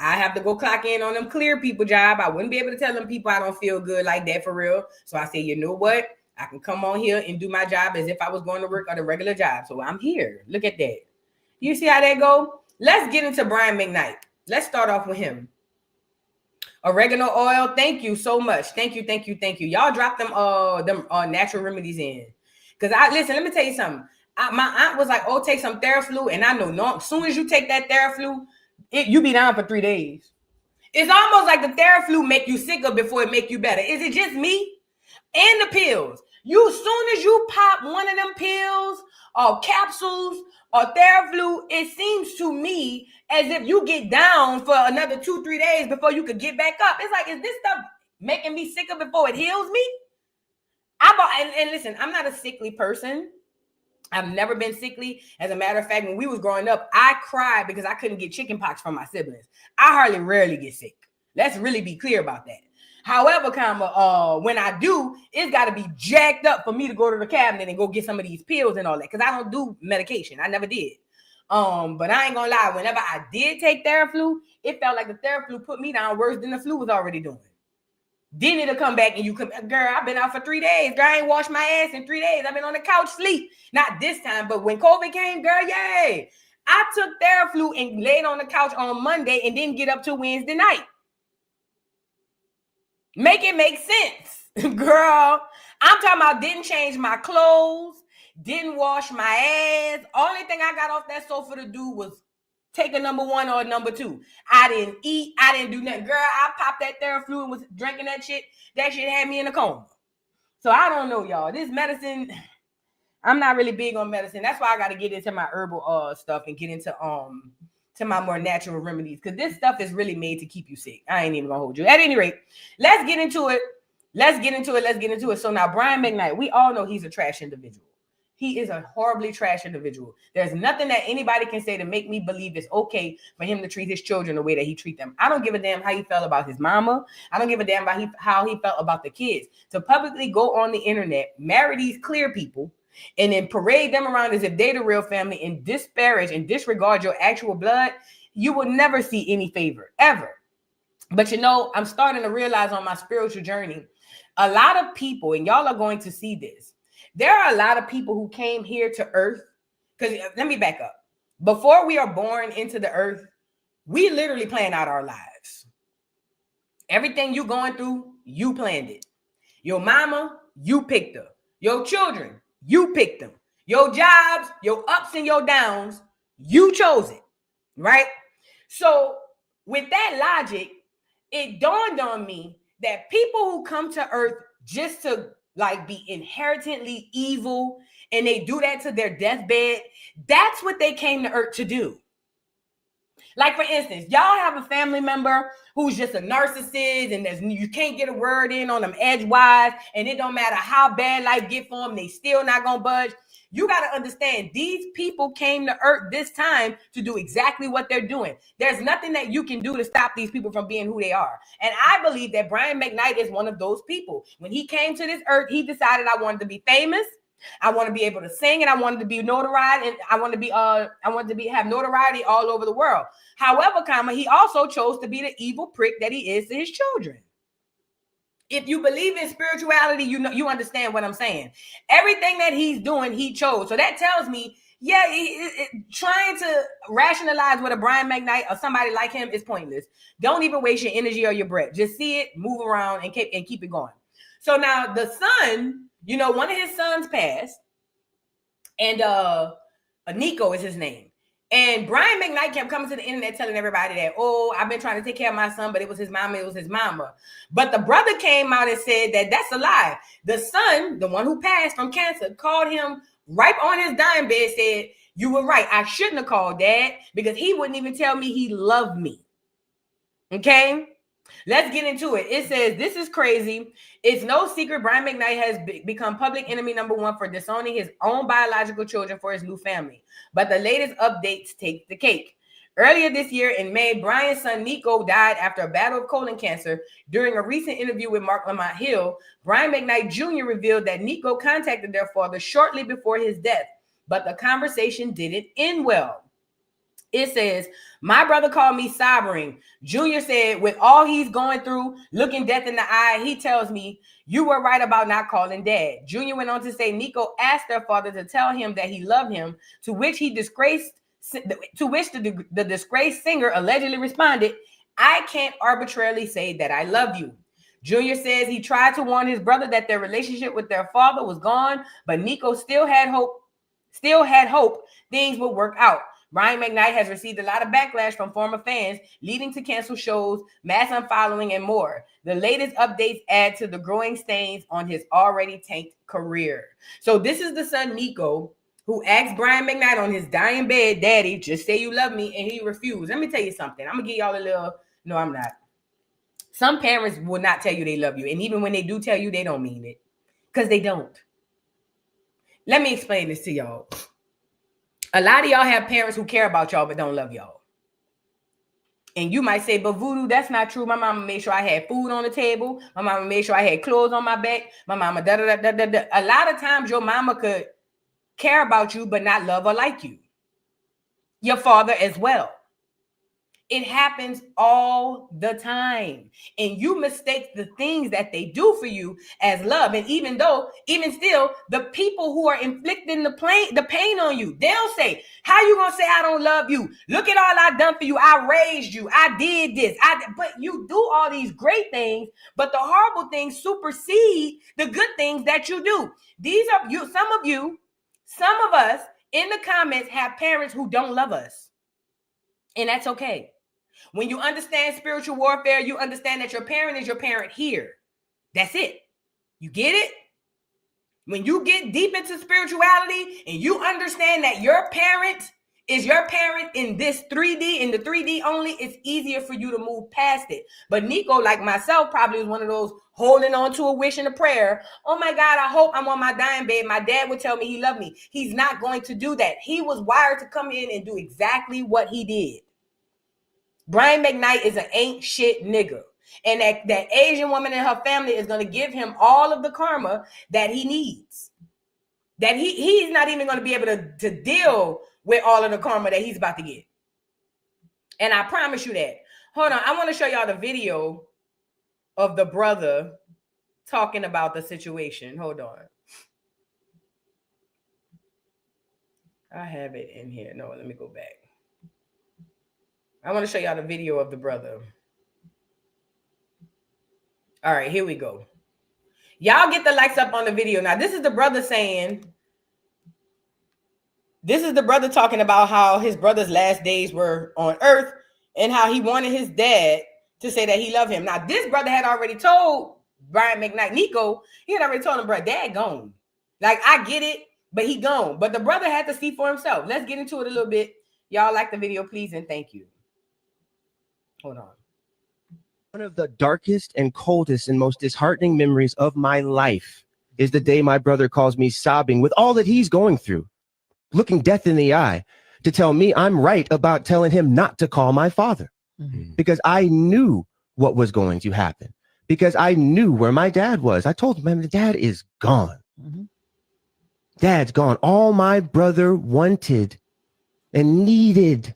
I have to go clock in on them clear people job. I wouldn't be able to tell them people I don't feel good like that for real. So I say, you know what? I can come on here and do my job as if I was going to work at a regular job. So I'm here. Look at that. You see how that go? Let's get into Brian McKnight. Let's start off with him. Oregano oil. Thank you so much. Thank you. Y'all drop them natural remedies in. Because listen, let me tell you something. My aunt was like, oh, take some Theraflu. And I know as soon as you take that Theraflu, you be down for 3 days. It's almost like the Theraflu make you sicker before it make you better. Is it just me? And the pills. As soon as you pop one of them pills or capsules or Theraflu, it seems to me as if you get down for another 2-3 days before you could get back up. It's like, is this stuff making me sicker before it heals me? And listen, I'm not a sickly person. I've never been sickly. As a matter of fact, when we was growing up, I cried because I couldn't get chicken pox from my siblings. I rarely get sick. Let's really be clear about that. However, when I do, it's got to be jacked up for me to go to the cabinet and go get some of these pills and all that, because I don't do medication. I never did. But I ain't gonna lie. Whenever I did take Theraflu, it felt like the Theraflu put me down worse than the flu was already doing. Then it'll come back and you come, girl, I've been out for 3 days. Girl, I ain't washed my ass in 3 days. I've been on the couch sleep. Not this time, but when COVID came, girl, yay. I took Theraflu and laid on the couch on Monday and didn't get up till Wednesday night. Make it make sense, girl. I'm talking about didn't change my clothes, didn't wash my ass. Only thing I got off that sofa to do was take a number 1 or a number 2. I didn't eat. I didn't do nothing. Girl, I popped that Theraflu and was drinking that shit. That shit had me in a coma. So I don't know, y'all. This medicine, I'm not really big on medicine. That's why I got to get into my herbal stuff and get into to my more natural remedies, because this stuff is really made to keep you sick. I ain't even gonna hold you. At any rate, let's get into it. So now Brian McKnight, we all know he's a trash individual. He is a horribly trash individual. There's nothing that anybody can say to make me believe it's okay for him to treat his children the way that he treats them. I don't give a damn how he felt about his mama. I don't give a damn about how he felt about the kids. To publicly go on the internet, marry these clear people, and then parade them around as if they're the real family and disparage and disregard your actual blood, you will never see any favor, ever. But I'm starting to realize on my spiritual journey, a lot of people, and y'all are going to see this, there are a lot of people who came here to earth, because let me back up. Before we are born into the earth, we literally plan out our lives. Everything you going through, you planned it. Your mama, you picked her. Your children, you picked them. Your jobs, your ups and your downs, you chose it, right? So with that logic, it dawned on me that people who come to earth just to be inherently evil, and they do that to their deathbed, that's what they came to earth to do. Like, for instance, y'all have a family member who's just a narcissist, and you can't get a word in on them edgewise, and it don't matter how bad life get for them, they still not gonna budge. You got to understand, these people came to earth this time to do exactly what they're doing. There's nothing that you can do to stop these people from being who they are. And I believe that Brian McKnight is one of those people. When he came to this earth, he decided, I wanted to be famous. I want to be able to sing, and I wanted to be notoriety, and I wanted to have notoriety all over the world. However, he also chose to be the evil prick that he is to his children. If you believe in spirituality, you understand what I'm saying. Everything that he's doing, he chose. So that tells me, trying to rationalize with a Brian McKnight or somebody like him is pointless. Don't even waste your energy or your breath. Just see it, move around, and keep it going. So now the son, one of his sons passed, and Nico is his name. And Brian McKnight kept coming to the internet telling everybody that, I've been trying to take care of my son, but it was his mama. But the brother came out and said that that's a lie. The son, the one who passed from cancer, called him right on his dying bed, said, you were right. I shouldn't have called Dad, because he wouldn't even tell me he loved me. Okay? Let's get into it. It says, this is crazy. It's no secret Brian McKnight has become public enemy number 1 for disowning his own biological children for his new family. But the latest updates take the cake. Earlier this year in May, Brian's son Nico died after a battle of colon cancer. During a recent interview with Mark Lamont Hill, Brian McKnight Jr. revealed that Nico contacted their father shortly before his death, but the conversation didn't end well. It says, my brother called me sobbing. Junior said, with all he's going through, looking death in the eye, he tells me, you were right about not calling dad. Junior went on to say, Nico asked their father to tell him that he loved him, to which the disgraced singer allegedly responded, I can't arbitrarily say that I love you. Junior says he tried to warn his brother that their relationship with their father was gone, but Nico still had hope things would work out. Brian McKnight has received a lot of backlash from former fans, leading to canceled shows, mass unfollowing, and more. The latest updates add to the growing stains on his already tanked career. So this is the son, Nico, who asked Brian McKnight on his dying bed, Daddy, just say you love me, and he refused. Let me tell you something. I'm going to give y'all a little, no, I'm not. Some parents will not tell you they love you, and even when they do tell you, they don't mean it, because they don't. Let me explain this to y'all. A lot of y'all have parents who care about y'all but don't love y'all. And you might say, but Voodoo, that's not true. My mama made sure I had food on the table. My mama made sure I had clothes on my back. My mama da-da-da-da-da-da. A lot of times your mama could care about you but not love or like you. Your father as well. It happens all the time. And you mistake the things that they do for you as love. And even still, the people who are inflicting the pain on you, they'll say, how you going to say I don't love you? Look at all I done for you. I raised you. I did this. But you do all these great things, but the horrible things supersede the good things that you do. These are you. Some of us in the comments have parents who don't love us. And that's okay. When you understand spiritual warfare, you understand that your parent is your parent here. That's it. You get it? When you get deep into spirituality and you understand that your parent is your parent in this 3D, in the 3D only, it's easier for you to move past it. But Nico, like myself, probably was one of those holding on to a wish and a prayer. Oh my God, I hope I'm on my dying bed. My dad would tell me he loved me. He's not going to do that. He was wired to come in and do exactly what he did. Brian McKnight is an ain't shit nigga. And that Asian woman and her family is going to give him all of the karma that he needs. That he's not even going to be able to deal with all of the karma that he's about to get. And I promise you that. Hold on. I want to show y'all the video of the brother talking about the situation. Hold on. I have it in here. No, let me go back. I want to show y'all the video of the brother. All right, here we go. Y'all get the likes up on the video. Now, this is the brother saying, this is the brother talking about how his brother's last days were on earth and how he wanted his dad to say that he loved him. Now, this brother had already told Brian McKnight, Nico, he had already told him, bro, dad gone. Like, I get it, but he gone. But the brother had to see for himself. Let's get into it a little bit. Y'all like the video, please, and thank you. Hold on. One of the darkest and coldest and most disheartening memories of my life is the day my brother calls me sobbing with all that he's going through, looking death in the eye, to tell me I'm right about telling him not to call my father. Because I knew what was going to happen, because I knew where my dad was. I told him, man, the dad is gone. Dad's gone. All my brother wanted and needed,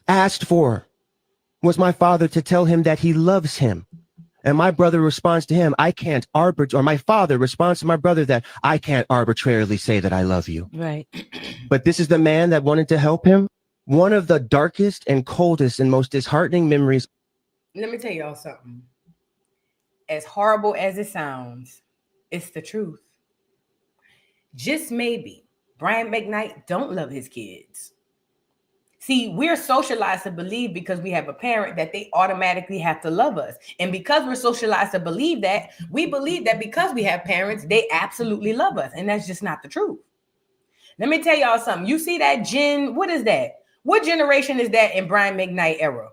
asked for, was my father to tell him that he loves him. And my brother responds to him, I can't or my father responds to my brother that I can't arbitrarily say that I love you. Right. But this is the man that wanted to help him. One of the darkest and coldest and most disheartening memories. Let me tell y'all something. As horrible as it sounds, it's the truth. Just maybe Brian McKnight don't love his kids. See, we're socialized to believe because we have a parent that they automatically have to love us. And because we're socialized to believe that, we believe that because we have parents, they absolutely love us. And that's just not the truth. Let me tell y'all something. You see that what is that? What generation is that in Brian McKnight era?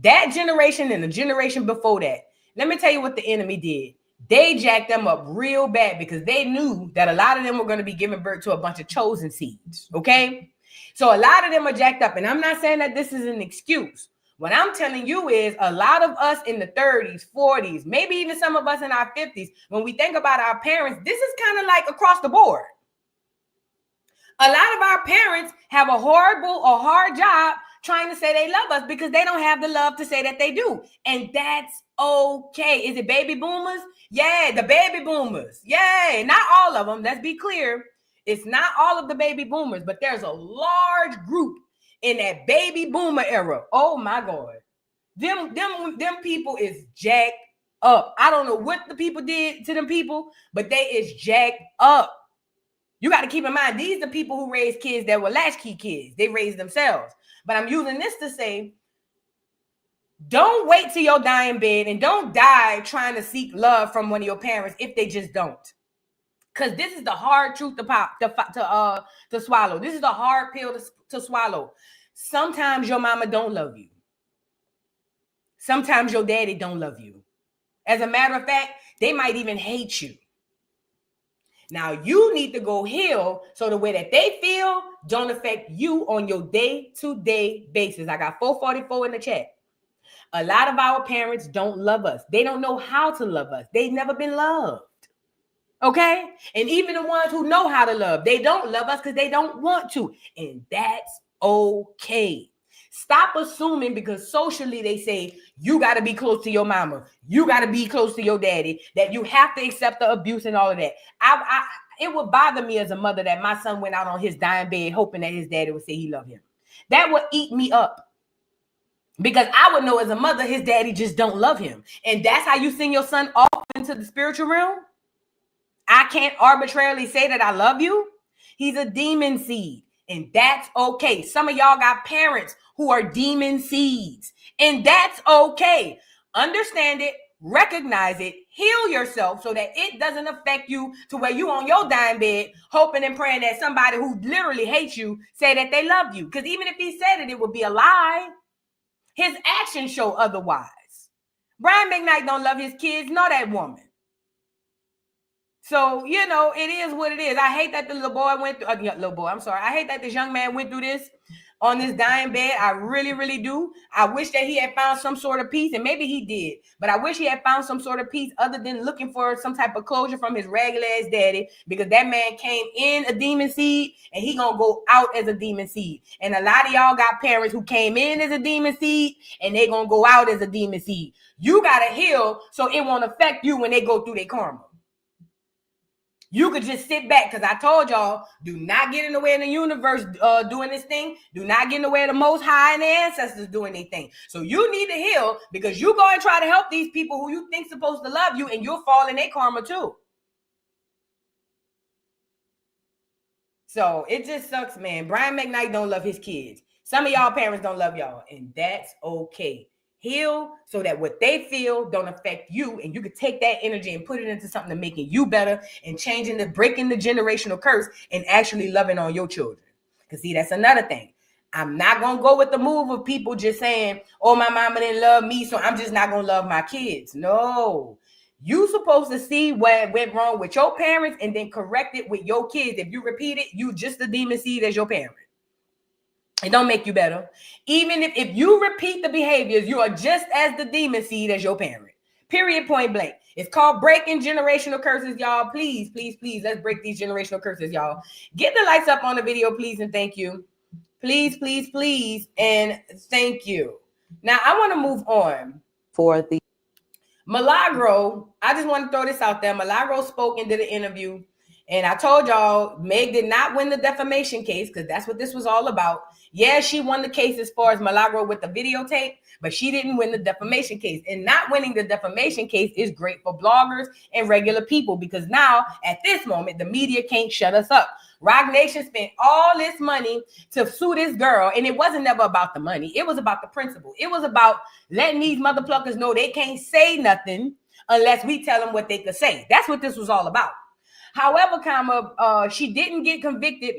That generation and the generation before that. Let me tell you what the enemy did. They jacked them up real bad because they knew that a lot of them were going to be giving birth to a bunch of chosen seeds. Okay? So a lot of them are jacked up. And I'm not saying that this is an excuse. What I'm telling you is a lot of us in the 30s, 40s, maybe even some of us in our 50s, when we think about our parents, this is kind of like across the board. A lot of our parents have a horrible or hard job trying to say they love us because they don't have the love to say that they do. And that's okay. Is it baby boomers? Yeah, the baby boomers. Yeah, not all of them. Let's be clear. It's not all of the baby boomers, but there's a large group in that baby boomer era. Oh my God. Them people is jacked up. I don't know what the people did to them people, but they is jacked up. You got to keep in mind, these are the people who raised kids that were latchkey kids. They raised themselves. But I'm using this to say, don't wait till your dying bed and don't die trying to seek love from one of your parents if they just don't. Because this is the hard truth to swallow. This is the hard pill to swallow. Sometimes your mama don't love you. Sometimes your daddy don't love you. As a matter of fact, they might even hate you. Now you need to go heal so the way that they feel don't affect you on your day-to-day basis. I got 444 in the chat. A lot of our parents don't love us. They don't know how to love us. They've never been loved. Okay? And even the ones who know how to love, they don't love us because they don't want to. And that's okay. Stop assuming because socially they say you got to be close to your mama, you got to be close to your daddy, that you have to accept the abuse and all of that. It would bother me as a mother that my son went out on his dying bed hoping that his daddy would say he loved him. That would eat me up because I would know as a mother his daddy just don't love him. And that's how you send your son off into the spiritual realm. I can't arbitrarily say that I love you. He's a demon seed. And that's okay. Some of y'all got parents who are demon seeds. And that's okay. Understand it, recognize it, heal yourself so that it doesn't affect you to where you on your dying bed hoping and praying that somebody who literally hates you say that they love you. Because even if he said it, it would be a lie. His actions show otherwise. Brian McKnight don't love his kids, nor that woman. So, you know, it is what it is. I hate that the little boy went through, I hate that this young man went through this on this dying bed. I really, really do. I wish that he had found some sort of peace, and maybe he did. But I wish he had found some sort of peace other than looking for some type of closure from his regular ass daddy, because that man came in a demon seed and he gonna go out as a demon seed. And a lot of y'all got parents who came in as a demon seed and they gonna go out as a demon seed. You gotta heal so it won't affect you when they go through their karma. You could just sit back, because I told y'all, do not get in the way of the universe doing this thing. Do not get in the way of the Most High and the ancestors doing their thing. So you need to heal, because you go and try to help these people who you think supposed to love you, and you'll fall in their karma too. So it just sucks, man. Brian McKnight don't love his kids. Some of y'all parents don't love y'all, and that's okay. Heal so that what they feel don't affect you, and you can take that energy and put it into something to making you better and breaking the generational curse and actually loving on your children. Because see, that's another thing. I'm not going to go with the move of people just saying, oh, my mama didn't love me, so I'm just not going to love my kids. No. You supposed to see what went wrong with your parents and then correct it with your kids. If you repeat it, you just a demon seed as your parent. It don't make you better. Even if you repeat the behaviors, you are just as the demon seed as your parent. Period, point blank. It's called breaking generational curses, y'all. Please, please, please, let's break these generational curses, y'all. Get the lights up on the video, please, and thank you. Please, please, please, and thank you. Now, I want to move on. For the Milagro, I just want to throw this out there. Milagro spoke and did an interview. And I told y'all, Meg did not win the defamation case, because that's what this was all about. Yeah, she won the case as far as Milagro with the videotape, but she didn't win the defamation case. And not winning the defamation case is great for bloggers and regular people, because now, at this moment, the media can't shut us up. Rock Nation spent all this money to sue this girl, and it wasn't never about the money. It was about the principle. It was about letting these mother pluckers know they can't say nothing unless we tell them what they could say. That's what this was all about. However, she didn't get convicted,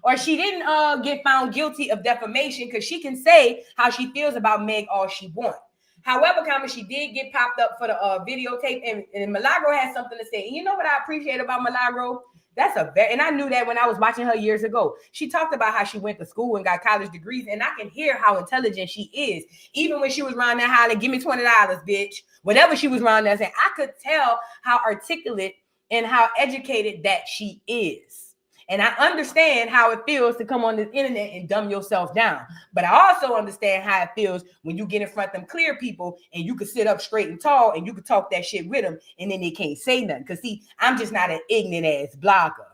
or she didn't get found guilty of defamation, because she can say how she feels about Meg all she wants. However, she did get popped up for the videotape, and Milagro has something to say. And you know what I appreciate about Milagro? And I knew that when I was watching her years ago. She talked about how she went to school and got college degrees, and I can hear how intelligent she is. Even when she was around there hollering, give me $20, bitch. Whatever she was around there saying, I could tell how articulate and how educated that she is. And I understand how it feels to come on the internet and dumb yourself down. But I also understand how it feels when you get in front of them clear people and you can sit up straight and tall and you can talk that shit with them and then they can't say nothing. Because see, I'm just not an ignorant ass blogger.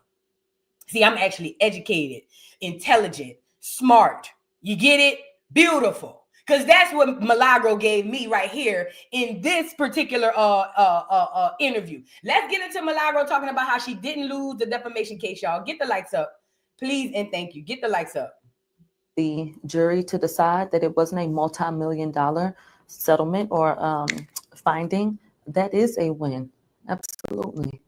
See, I'm actually educated, intelligent, smart. You get it? Beautiful. Because that's what Milagro gave me right here in this particular interview. Let's get into Milagro talking about how she didn't lose the defamation case, y'all. Get the lights up, please, and thank you. Get the lights up. The jury to decide that it wasn't a multi-million-dollar settlement or finding, that is a win. Absolutely.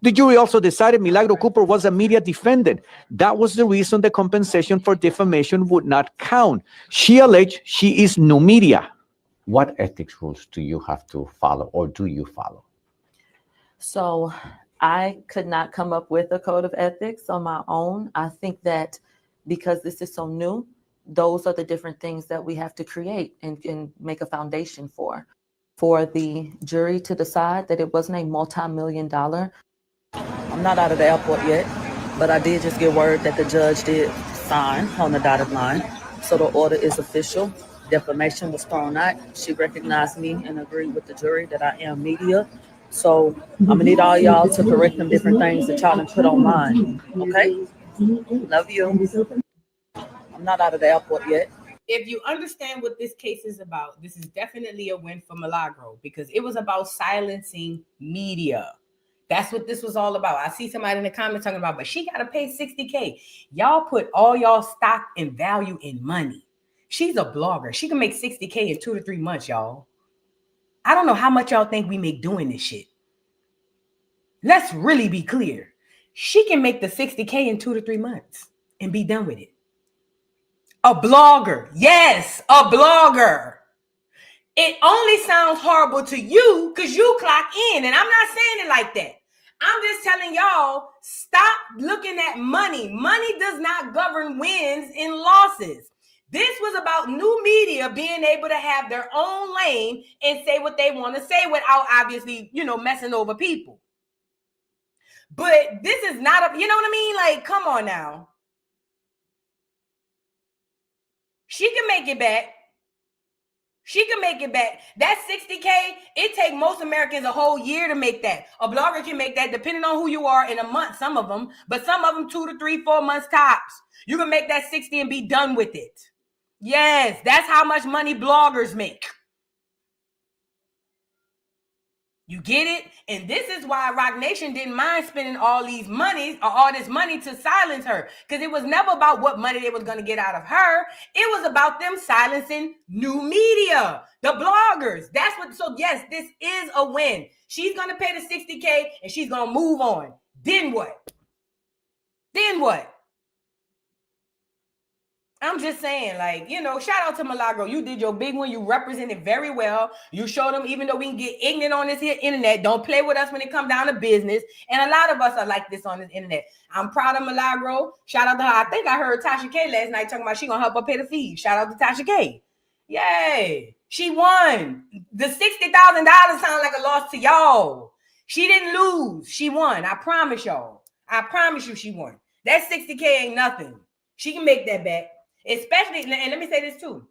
The jury also decided Milagro Cooper was a media defendant. That was the reason the compensation for defamation would not count. She alleged she is no media. What ethics rules do you have to follow, or do you follow? So I could not come up with a code of ethics on my own. I think that because this is so new, those are the different things that we have to create and make a foundation for the jury to decide that it wasn't a multi-million-dollar. I'm not out of the airport yet, but I did just get word that the judge did sign on the dotted line. So the order is official. Defamation was thrown out. She recognized me and agreed with the jury that I am media. So I'm gonna need all y'all to correct them different things that y'all put online. Okay? Love you. I'm not out of the airport yet. If you understand what this case is about, this is definitely a win for Milagro because it was about silencing media. That's what this was all about. I see somebody in the comments talking about, but she got to pay $60K. Y'all put all y'all stock and value in money. She's a blogger. She can make $60K in 2 to 3 months, y'all. I don't know how much y'all think we make doing this shit. Let's really be clear. She can make the $60K in 2 to 3 months and be done with it. A blogger. Yes, a blogger. It only sounds horrible to you because you clock in. And I'm not saying it like that. I'm just telling y'all, stop looking at money. Money does not govern wins and losses. This was about new media being able to have their own lane and say what they want to say without obviously, messing over people. But this is not you know what I mean? Like, come on now. She can make it back. She can make it back. That $60K, it take most Americans a whole year to make that. A blogger can make that depending on who you are in a month, some of them, but some of them 2 to 3, 4 months tops. You can make that 60 and be done with it. Yes, that's how much money bloggers make. You get it? And this is why Rock Nation didn't mind spending all this money to silence her. Because it was never about what money they was going to get out of her. It was about them silencing new media, the bloggers. So yes, this is a win. She's going to pay the $60K and she's going to move on. Then what? I'm just saying, shout out to Milagro. You did your big one. You represented very well. You showed them, even though we can get ignorant on this here internet, don't play with us when it comes down to business. And a lot of us are like this on this internet. I'm proud of Milagro. Shout out to her. I think I heard Tasha K last night talking about she going to help her pay the fees. Shout out to Tasha K. Yay. She won. The $60,000 sound like a loss to y'all. She didn't lose. She won. I promise y'all. I promise you she won. That $60K ain't nothing. She can make that back. Especially, and let me say this too.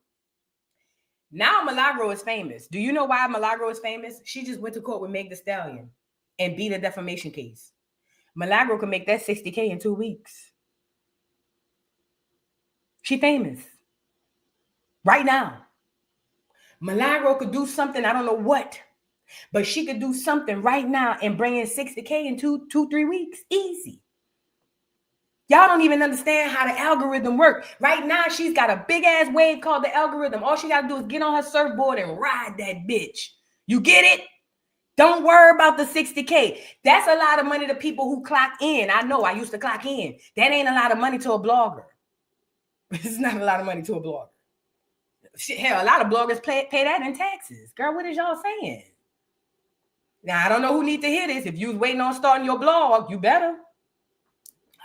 Now Milagro is famous. Do you know why Milagro is famous? She just went to court with Meg Thee Stallion and beat a defamation case. Milagro can make that $60K in 2 weeks. She famous. Right now. Milagro could do something, I don't know what, but she could do something right now and bring in $60K in 3 weeks. Easy. Y'all don't even understand how the algorithm works. Right now, she's got a big ass wave called the algorithm. All she got to do is get on her surfboard and ride that bitch. You get it? Don't worry about the $60K. That's a lot of money to people who clock in. I know, I used to clock in. That ain't a lot of money to a blogger. It's not a lot of money to a blogger. Shit, hell, a lot of bloggers pay that in taxes. Girl, what is y'all saying? Now, I don't know who needs to hear this. If you was waiting on starting your blog, you better.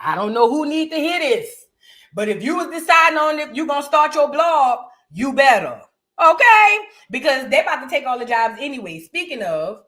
I don't know who needs to hear this, but if you was deciding on if you're going to start your blog, you better. Okay? Because they're about to take all the jobs anyway. Speaking of,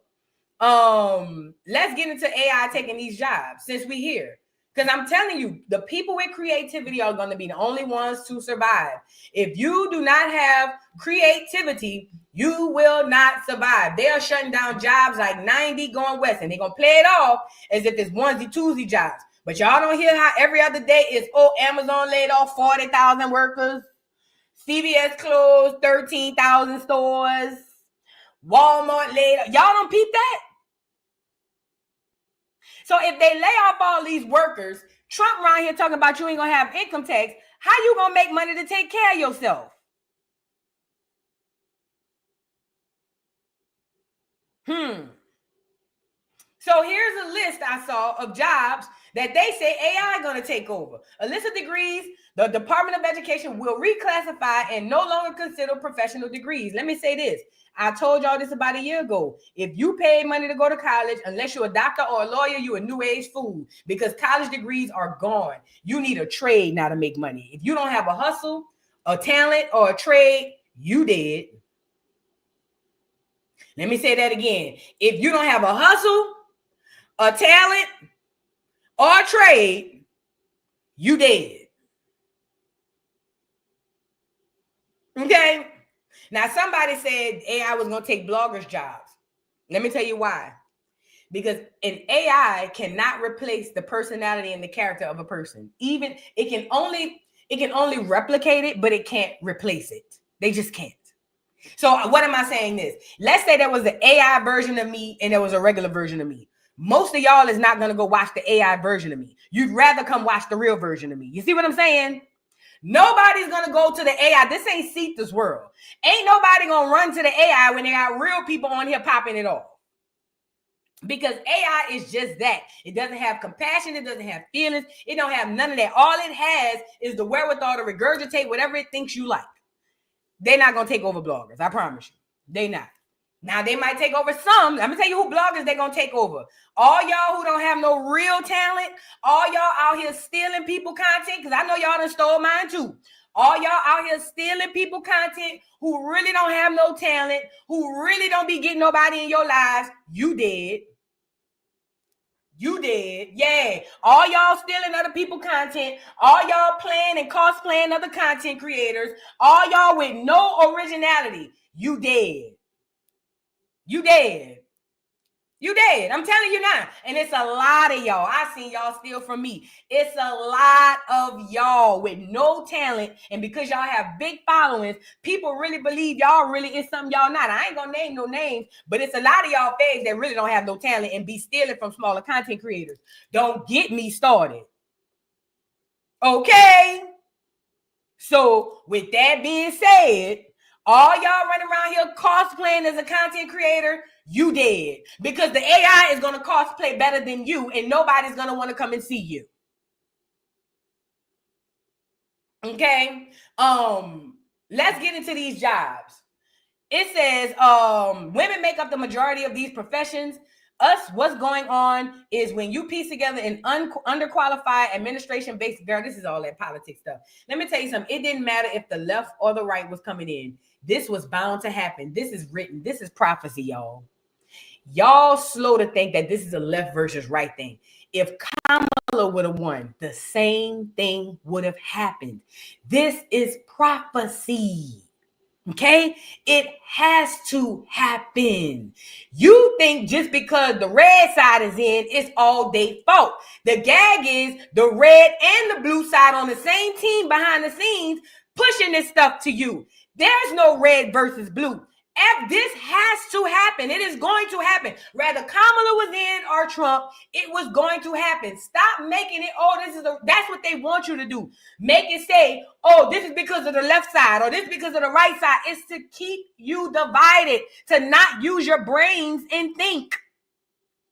let's get into AI taking these jobs since we here. Because I'm telling you, the people with creativity are going to be the only ones to survive. If you do not have creativity, you will not survive. They are shutting down jobs like 90 going west, and they're going to play it off as if it's onesie, twosie jobs. But y'all don't hear how every other day is, Amazon laid off 40,000 workers. CVS closed 13,000 stores. Walmart laid off. Y'all don't peep that? So if they lay off all these workers, Trump around here talking about you ain't going to have income tax, how you going to make money to take care of yourself? So here's a list I saw of jobs that they say AI going to take over. A list of degrees the Department of Education will reclassify and no longer consider professional degrees. Let me say this. I told y'all this about a year ago. If you pay money to go to college, unless you're a doctor or a lawyer, you're a new age fool because college degrees are gone. You need a trade now to make money. If you don't have a hustle, a talent, or a trade, you dead. Let me say that again. If you don't have a hustle, a talent, or a trade, you dead. Okay? Now, somebody said AI was going to take bloggers' jobs. Let me tell you why. Because an AI cannot replace the personality and the character of a person. Even it can only replicate it, but it can't replace it. They just can't. So what am I saying this? Let's say there was an AI version of me and there was a regular version of me. Most of y'all is not going to go watch the AI version of me. You'd rather come watch the real version of me. You see what I'm saying? Nobody's going to go to the AI. This ain't Sita's world. Ain't nobody going to run to the AI when they got real people on here popping it off. Because AI is just that. It doesn't have compassion. It doesn't have feelings. It don't have none of that. All it has is the wherewithal to regurgitate whatever it thinks you like. They're not going to take over bloggers. I promise you. They not. Now, they might take over some. I'm going to tell you who bloggers they're going to take over. All y'all who don't have no real talent, all y'all out here stealing people content, because I know y'all done stole mine too. All y'all out here stealing people content who really don't have no talent, who really don't be getting nobody in your lives, you dead. You did. Yeah. All y'all stealing other people content, all y'all playing and cosplaying other content creators, all y'all with no originality, you dead. You dead. You dead. I'm telling you now. And it's a lot of y'all. I seen y'all steal from me. It's a lot of y'all with no talent. And because y'all have big followings, people really believe y'all really is something y'all not. I ain't gonna name no names, but it's a lot of y'all fakes that really don't have no talent and be stealing from smaller content creators. Don't get me started. Okay? So with that being said, all y'all running around here cosplaying as a content creator, you dead. Because the AI is going to cosplay better than you and nobody's going to want to come and see you. Okay? Let's get into these jobs. It says women make up the majority of these professions. What's going on is when you piece together an underqualified administration-based, girl, this is all that politics stuff. Let me tell you something. It didn't matter if the left or the right was coming in. This was bound to happen. This is written. This is prophecy, y'all. Y'all slow to think that this is a left versus right thing. If Kamala would have won, the same thing would have happened. This is prophecy. Okay, it has to happen. You think just because the red side is in, it's all their fault. The gag is the red and the blue side on the same team behind the scenes pushing this stuff to you. There's no red versus blue. This has to happen. It is going to happen. Whether Kamala was in or Trump, it was going to happen. Stop making it, that's what they want you to do. Make it say, this is because of the left side or this is because of the right side. It's to keep you divided, to not use your brains and think.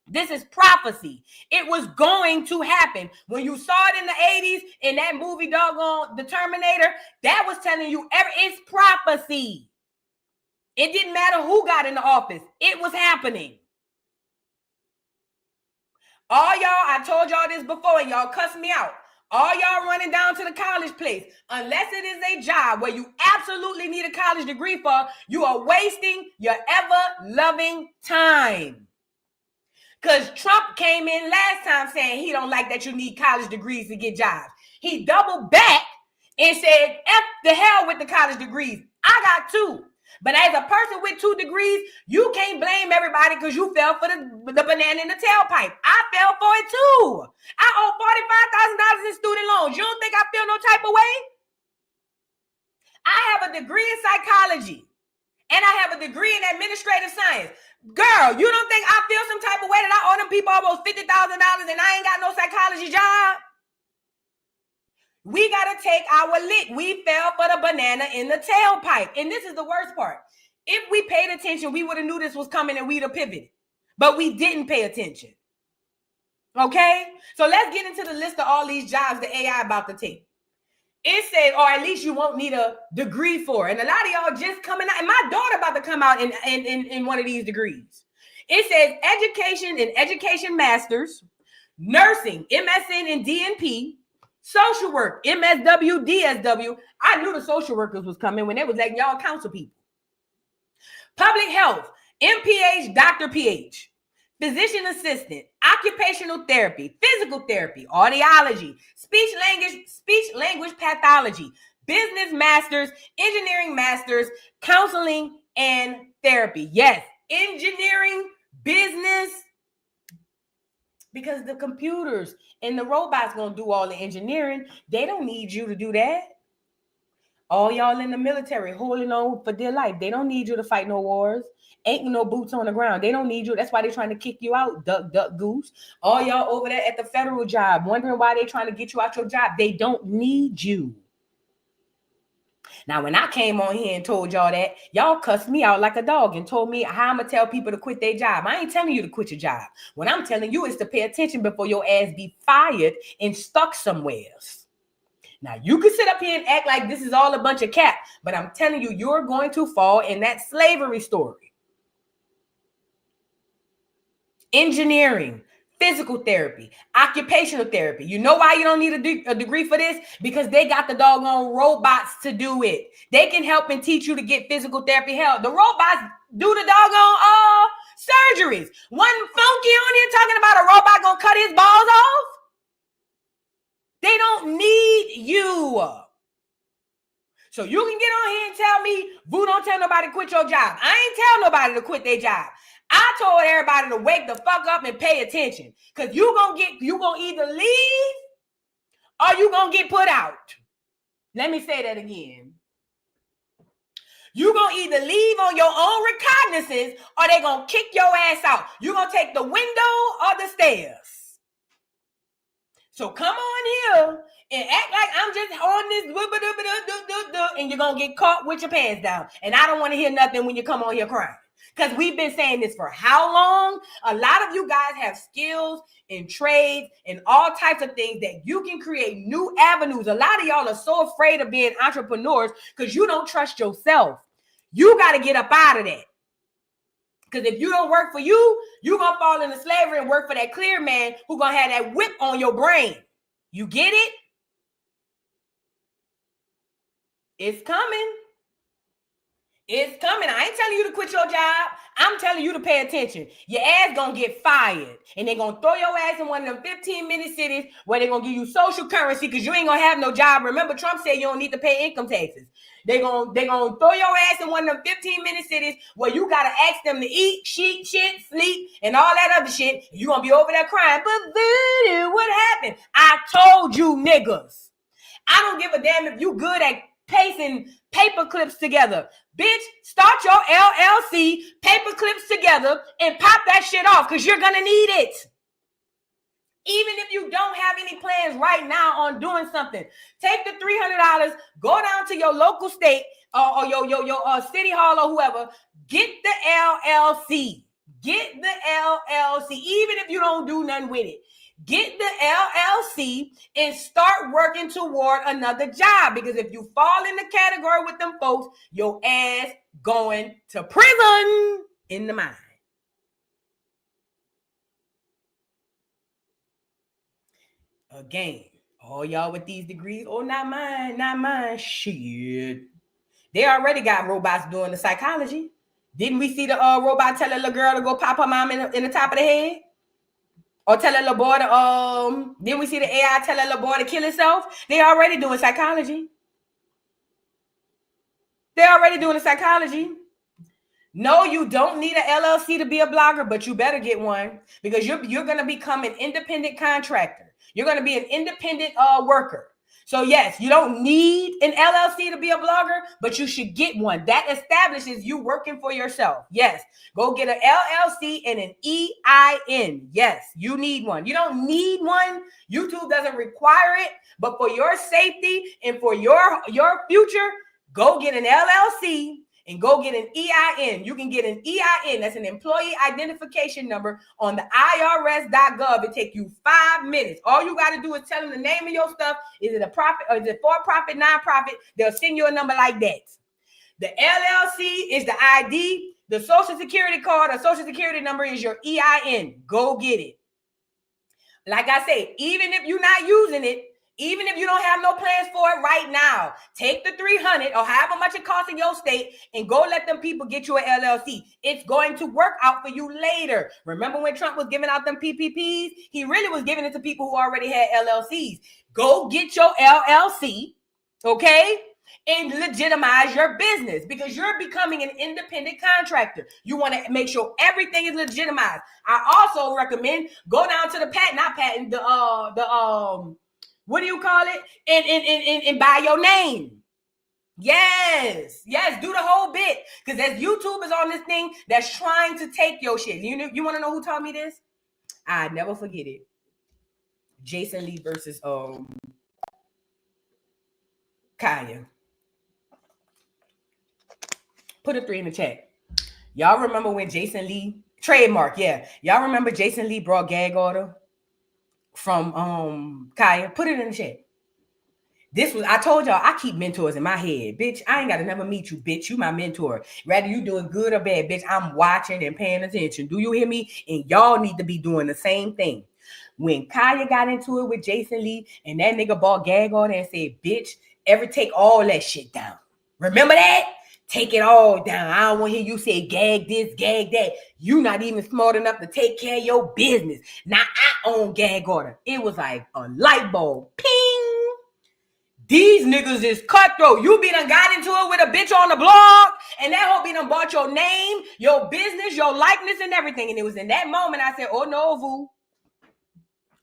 This is prophecy. It was going to happen. When you saw it in the 80s in that movie, doggone The Terminator, that was telling you it's prophecy. It didn't matter who got in the office. It was happening. All y'all, I told y'all this before and y'all cussed me out. All y'all running down to the college place, unless it is a job where you absolutely need a college degree for, you are wasting your ever-loving time. Because Trump came in last time saying he don't like that you need college degrees to get jobs. He doubled back and said, F the hell with the college degrees. I got 2. But as a person with 2 degrees, you can't blame everybody because you fell for the banana in the tailpipe. I fell for it too. I owe $45,000 in student loans. You don't think I feel no type of way? I have a degree in psychology and I have a degree in administrative science. Girl, you don't think I feel some type of way that I owe them people almost $50,000 and I ain't got no psychology job? We got to take our lick. We fell for the banana in the tailpipe. And this is the worst part. If we paid attention, we would have knew this was coming and we'd have pivoted. But we didn't pay attention. Okay? So let's get into the list of all these jobs the AI about to take. It said, or at least you won't need a degree for. And a lot of y'all just coming out. And my daughter about to come out in one of these degrees. It says education and education masters, nursing, MSN and DNP, social work, MSW, DSW. I knew the social workers was coming when they was letting y'all counsel people. Public health, MPH, Dr. PH. Physician assistant, occupational therapy, physical therapy, audiology, speech language pathology, business masters, engineering masters, counseling, and therapy. Yes, engineering, business, because the computers and the robots gonna do all the engineering. They don't need you to do that. All y'all in the military holding on for dear life. They don't need you to fight no wars. Ain't no boots on the ground. They don't need you. That's why they're trying to kick you out, duck, goose. All y'all over there at the federal job, wondering why they're trying to get you out your job. They don't need you. Now, when I came on here and told y'all that, y'all cussed me out like a dog and told me how I'm going to tell people to quit their job. I ain't telling you to quit your job. What I'm telling you is to pay attention before your ass be fired and stuck somewhere else. Now, you can sit up here and act like this is all a bunch of cap, but I'm telling you, you're going to fall in that slavery story. Engineering, physical therapy, occupational therapy. You know why you don't need a degree for this? Because they got the doggone robots to do it. They can help and teach you to get physical therapy help. The robots do the doggone surgeries. One funky on here talking about a robot gonna cut his balls off. They don't need you. So you can get on here and tell me, Boo, don't tell nobody to quit your job. I ain't tell nobody to quit their job. I told everybody to wake the fuck up and pay attention. Because you gonna either leave or you gonna get put out. Let me say that again. You gonna either leave on your own recognizance or they gonna kick your ass out. You gonna take the window or the stairs. So come on here and act like I'm just on this and you're gonna get caught with your pants down. And I don't want to hear nothing when you come on here crying. Because we've been saying this for how long? A lot of you guys have skills and trades and all types of things that you can create new avenues. A lot of y'all are so afraid of being entrepreneurs because you don't trust yourself. You got to get up out of that. Because if you don't work for you, you're going to fall into slavery and work for that clear man who's going to have that whip on your brain. You get it? It's coming. It's coming. I ain't telling you to quit your job. I'm telling you to pay attention. Your ass gonna get fired. And they're gonna throw your ass in one of them 15-minute cities where they're gonna give you social currency because you ain't gonna have no job. Remember, Trump said you don't need to pay income taxes. They're gonna throw your ass in one of them 15-minute cities where you gotta ask them to eat, shit, sleep, and all that other shit. You're gonna be over there crying. But then what happened? I told you niggas. I don't give a damn if you good at pasting paper clips together. Bitch, start your LLC, paper clips together, and pop that shit off because you're going to need it. Even if you don't have any plans right now on doing something, take the $300, go down to your local state or your city hall or whoever, get the LLC. Get the LLC, even if you don't do nothing with it. Get the LLC and start working toward another job. Because if you fall in the category with them folks, your ass going to prison in the mind. Again, all y'all with these degrees, oh, not mine, shit. They already got robots doing the psychology. Didn't we see the robot tell a little girl to go pop her mom in the top of the head? Or tell a little boy to, then we see the AI tell a little boy to kill himself. They already doing psychology. They're already doing the psychology. No, you don't need an LLC to be a blogger, but you better get one because you're going to become an independent contractor. You're going to be an independent worker. So yes, you don't need an LLC to be a blogger, but you should get one. That establishes you working for yourself. Yes, go get an LLC and an EIN. Yes, you need one. You don't need one. YouTube doesn't require it, but for your safety and for your future, go get an LLC and go get an EIN. You can get an EIN. That's an employee identification number on the IRS.gov. It takes you 5 minutes. All you got to do is tell them the name of your stuff. Is it a profit or is it for-profit, non-profit? They'll send you a number like that. The LLC is the ID. The Social Security card or Social Security number is your EIN. Go get it. Like I say, even if you're not using it, even if you don't have no plans for it right now, take the $300 or however much it costs in your state and go let them people get you an LLC. It's going to work out for you later. Remember when Trump was giving out them PPPs? He really was giving it to people who already had LLCs. Go get your LLC, okay? And legitimize your business because you're becoming an independent contractor. You want to make sure everything is legitimized. I also recommend go down to the what do you call it? And buy your name. Yes, do the whole bit. Because there's YouTubers on this thing that's trying to take your shit. You want to know who taught me this? I never forget it. Jason Lee versus Kaya. Put a 3 in the chat. Y'all remember when Jason Lee, trademark, yeah. Y'all remember Jason Lee brought gag order from Kaya? Put it in the chat. I told y'all, I keep mentors in my head. Bitch, I ain't got to never meet you, bitch. You my mentor. Whether you doing good or bad, bitch, I'm watching and paying attention. Do you hear me? And y'all need to be doing the same thing. When Kaya got into it with Jason Lee and that nigga bought gag order and said, bitch, take all that shit down. Remember that? Take it all down. I don't want to hear you say gag this, gag that. You not even smart enough to take care of your business. Now I own gag order. It was like a light bulb. Ping. These niggas is cutthroat. You be done got into it with a bitch on the blog, and that hoe be done bought your name, your business, your likeness, and everything. And it was in that moment I said, oh no, Vu.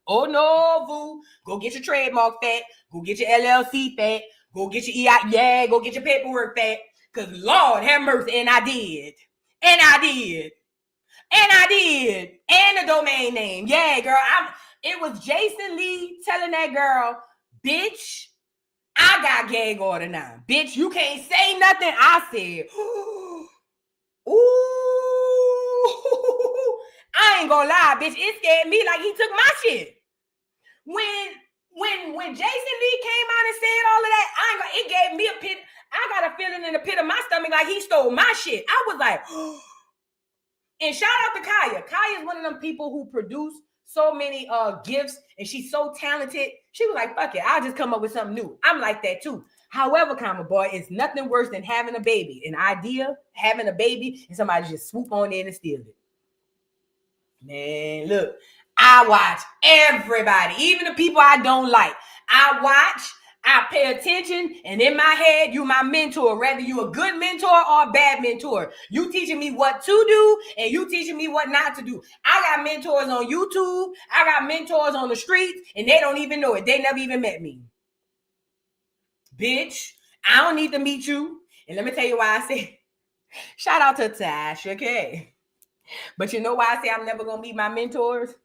Oh no, Vu. Go get your trademark fat. Go get your LLC fat. Go get your EI. Yeah, go get your paperwork fat. Because Lord have mercy. And I did. And the domain name. Yeah, girl. It was Jason Lee telling that girl, bitch, I got gag order now. Bitch, you can't say nothing. I said, ooh, I ain't gonna lie, bitch. It scared me like he took my shit. When Jason Lee came out and said all of that, it gave me a pit. I got a feeling in the pit of my stomach like he stole my shit. I was like, and shout out to Kaya. Kaya is one of them people who produce so many gifts, and she's so talented. She was like, fuck it, I'll just come up with something new. I'm like that too. However, Comma Boy, it's nothing worse than having a baby. An idea, having a baby, and somebody just swoop on in and steal it. Man, look, I watch everybody, even the people I don't like. I watch, I pay attention, and in my head, you my mentor, whether you a good mentor or a bad mentor. You teaching me what to do, and you teaching me what not to do. I got mentors on YouTube. I got mentors on the streets, and they don't even know it. They never even met me. Bitch, I don't need to meet you. And let me tell you why I say, shout out to Tasha K. But you know why I say I'm never going to meet my mentors?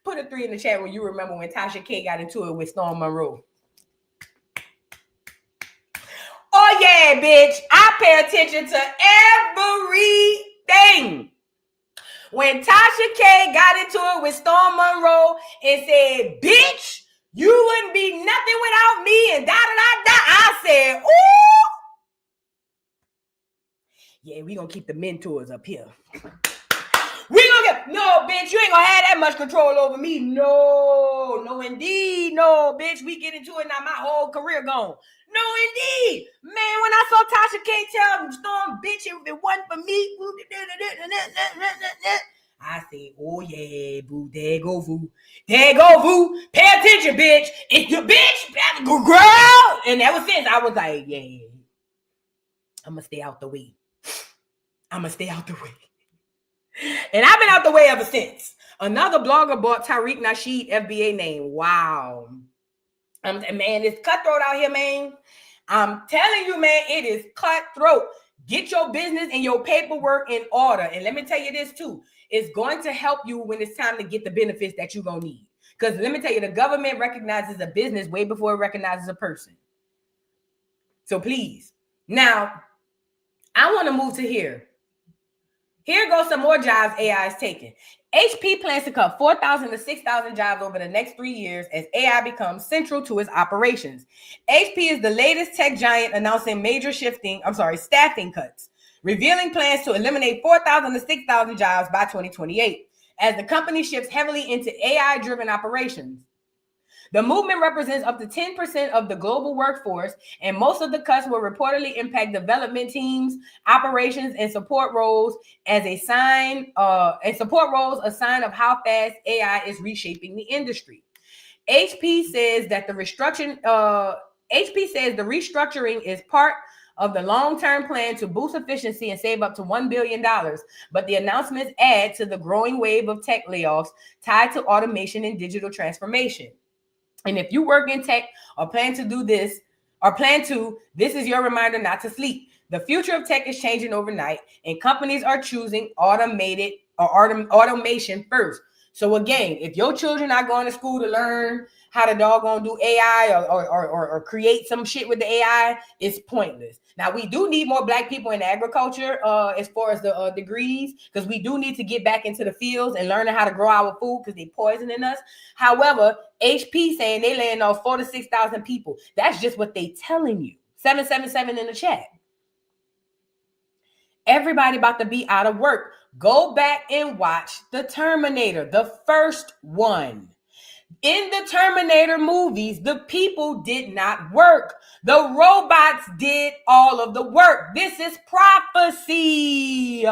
Put a 3 in the chat when you remember when Tasha K got into it with Storm Monroe. Oh yeah, bitch. I pay attention to everything. When Tasha K got into it with Storm Monroe and said, bitch, you wouldn't be nothing without me and da-da-da-da, I said, ooh. Yeah, we gonna keep the mentors up here. No, bitch, you ain't gonna have that much control over me. No, indeed. No, bitch, we get into it now, my whole career gone. No, indeed. Man, when I saw Tasha K tell Storm, bitch, if it wasn't for me, I say, oh yeah, boo, there go boo. There go boo. Pay attention, bitch. It's your bitch, girl. And ever since I was like, yeah, I'm gonna stay out the way. I'm gonna stay out the way. And I've been out the way ever since. Another blogger bought Tariq Nasheed FBA name. Wow. Man, it's cutthroat out here, man. I'm telling you, man, it is cutthroat. Get your business and your paperwork in order. And let me tell you this too. It's going to help you when it's time to get the benefits that you're going to need. Because let me tell you, the government recognizes a business way before it recognizes a person. So please. Now, I want to move to here. Here goes some more jobs AI is taking. HP plans to cut 4,000 to 6,000 jobs over the next 3 years as AI becomes central to its operations. HP is the latest tech giant announcing major staffing cuts, revealing plans to eliminate 4,000 to 6,000 jobs by 2028 as the company shifts heavily into AI-driven operations. The movement represents up to 10% of the global workforce, and most of the cuts will reportedly impact development teams, operations, and support roles as a sign, a sign of how fast AI is reshaping the industry. HP says the restructuring is part of the long-term plan to boost efficiency and save up to $1 billion, but the announcements add to the growing wave of tech layoffs tied to automation and digital transformation. And if you work in tech or plan to do this, this is your reminder not to sleep. The future of tech is changing overnight, and companies are choosing automation first. So again, if your children are going to school to learn how to doggone do AI or create some shit with the AI, it's pointless. Now, we do need more Black people in agriculture as far as the degrees, because we do need to get back into the fields and learning how to grow our food because they're poisoning us. However, HP saying they laying off 4,000 to 6,000 people. That's just what they telling you. 777 in the chat. Everybody about to be out of work. Go back and watch The Terminator, the first one. In the Terminator movies, the people did not work. The robots did all of the work. This is prophecy. It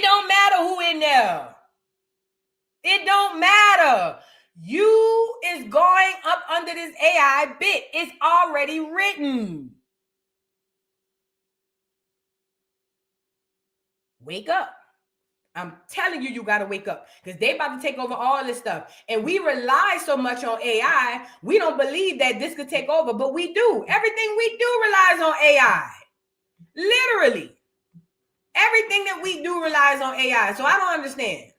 don't matter who in there. It don't matter. You is going up under this AI bit. It's already written. Wake up. I'm telling you, you got to wake up because they about to take over all this stuff. And we rely so much on AI, we don't believe that this could take over, but we do. Everything we do relies on AI. Literally. Everything that we do relies on AI. So I don't understand.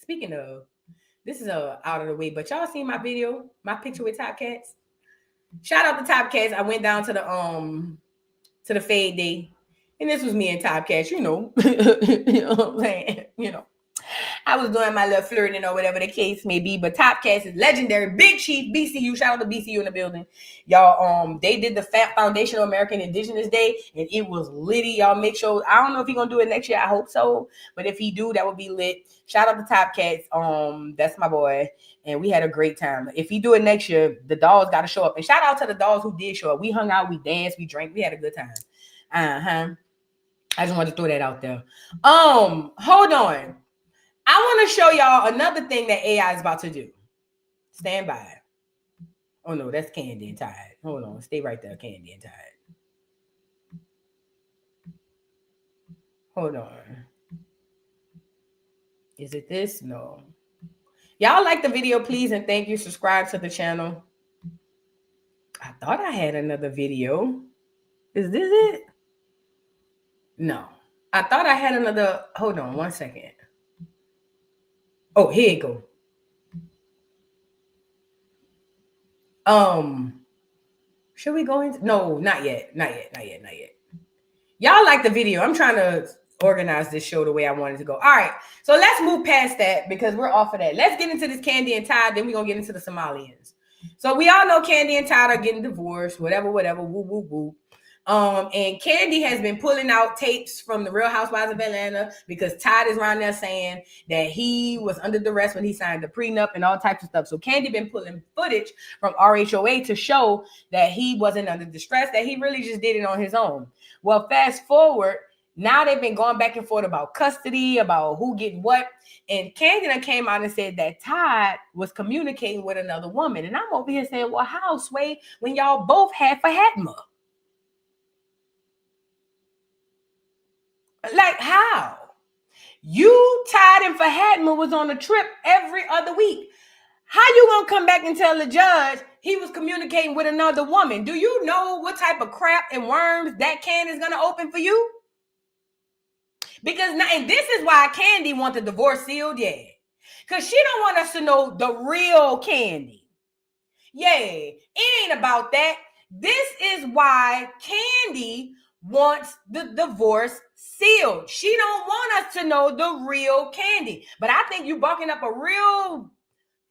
Speaking of, this is out of the way, but y'all seen my video, my picture with Top Cats? Shout out to Top Cats. I went down to the fade day. And this was me and Top Cats, you know. You know what I'm saying? You know. I was doing my little flirting or whatever the case may be. But Top Cats is legendary. Big Chief, BCU. Shout out to BCU in the building. Y'all, they did the Foundation of American Indigenous Day. And it was litty. Y'all make sure. I don't know if he's going to do it next year. I hope so. But if he do, that would be lit. Shout out to Top Cats. That's my boy. And we had a great time. If he do it next year, the dolls got to show up. And shout out to the dolls who did show up. We hung out. We danced. We drank. We had a good time. I just wanted to throw that out there. Hold on. I want to show y'all another thing that AI is about to do. Stand by. Oh no, that's Kandi and Todd. Hold on, stay right there, Kandi and Todd. Hold on. Is it this? No. Y'all like the video, please, and thank you. Subscribe to the channel. I thought I had another video. Is this it? No. I thought I had another. Hold on 1 second. Oh, here you go. Should we go into? No, not yet. Not yet. Y'all like the video. I'm trying to organize this show the way I wanted to go. All right. So let's move past that because we're off of that. Let's get into this Kandi and Todd. Then we're going to get into the Somalians. So we all know Kandi and Todd are getting divorced, whatever, woo, woo, woo. And Kandi has been pulling out tapes from the Real Housewives of Atlanta because Todd is around there saying that he was under duress when he signed the prenup and all types of stuff. So Kandi been pulling footage from RHOA to show that he wasn't under distress, that he really just did it on his own. Well, fast forward, Now they've been going back and forth about custody, about who getting what. And Kandi came out and said that Todd was communicating with another woman. And I'm over here saying, well, how, Sway, when y'all both had Fahatma? Like, how? You, Todd, and Fahatma was on a trip every other week. How you gonna come back and tell the judge he was communicating with another woman? Do you know what type of crap and worms that can is gonna open for you? Because now, and this is why Kandi wants the divorce sealed, yeah. Because she don't want us to know the real Kandi. Yeah, it ain't about that. This is why Kandi wants the divorce sealed. She don't want us to know the real Kandi. But I think you barking up a real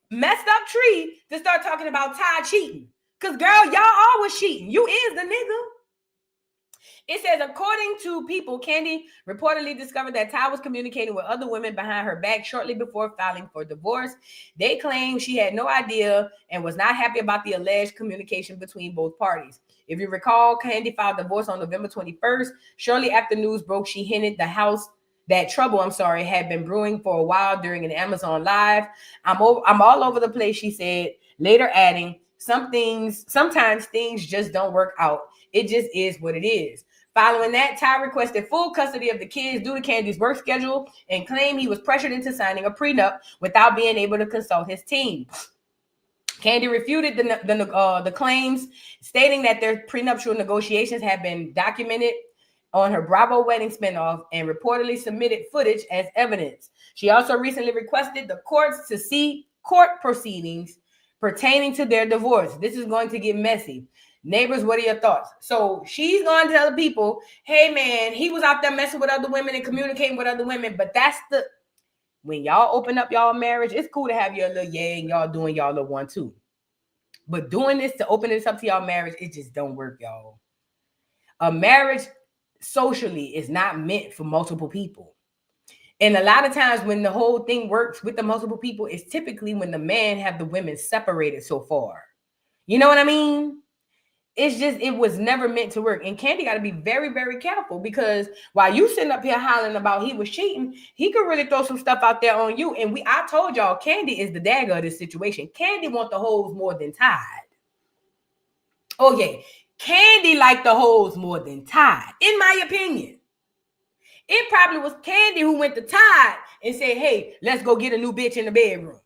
messed up tree to start talking about Todd cheating. Because, girl, y'all always cheating. You is the nigga. It says, according to People, Kandi reportedly discovered that Todd was communicating with other women behind her back shortly before filing for divorce. They claim she had no idea and was not happy about the alleged communication between both parties. If you recall, Kandi filed divorce on November 21st. Shortly after news broke, she hinted that trouble had been brewing for a while during an Amazon Live. I'm all over the place, she said, later adding, sometimes things just don't work out. It just is what it is. Following that, Todd requested full custody of the kids due to Kandi's work schedule and claimed he was pressured into signing a prenup without being able to consult his team. Kandi refuted the claims, stating that their prenuptial negotiations had been documented on her Bravo wedding spinoff and reportedly submitted footage as evidence. She also recently requested the courts to see court proceedings pertaining to their divorce. This is going to get messy. Neighbors, what are your thoughts? So she's going to tell the people, hey, man, he was out there messing with other women and communicating with other women. But when y'all open up y'all marriage, it's cool to have your little yay and y'all doing y'all little one too. But doing this to open this up to y'all marriage, it just don't work, y'all. A marriage socially is not meant for multiple people. And a lot of times when the whole thing works with the multiple people, it's typically when the man have the women separated so far. You know what I mean? It's just, it was never meant to work. And Kandi got to be very, very careful, because while you sitting up here hollering about he was cheating, he could really throw some stuff out there on you. And I told y'all, Kandi is the dagger of this situation. Kandi want the hoes more than Todd. Oh, yeah. Kandi liked the hoes more than Todd, in my opinion. It probably was Kandi who went to Todd and said, hey, let's go get a new bitch in the bedroom.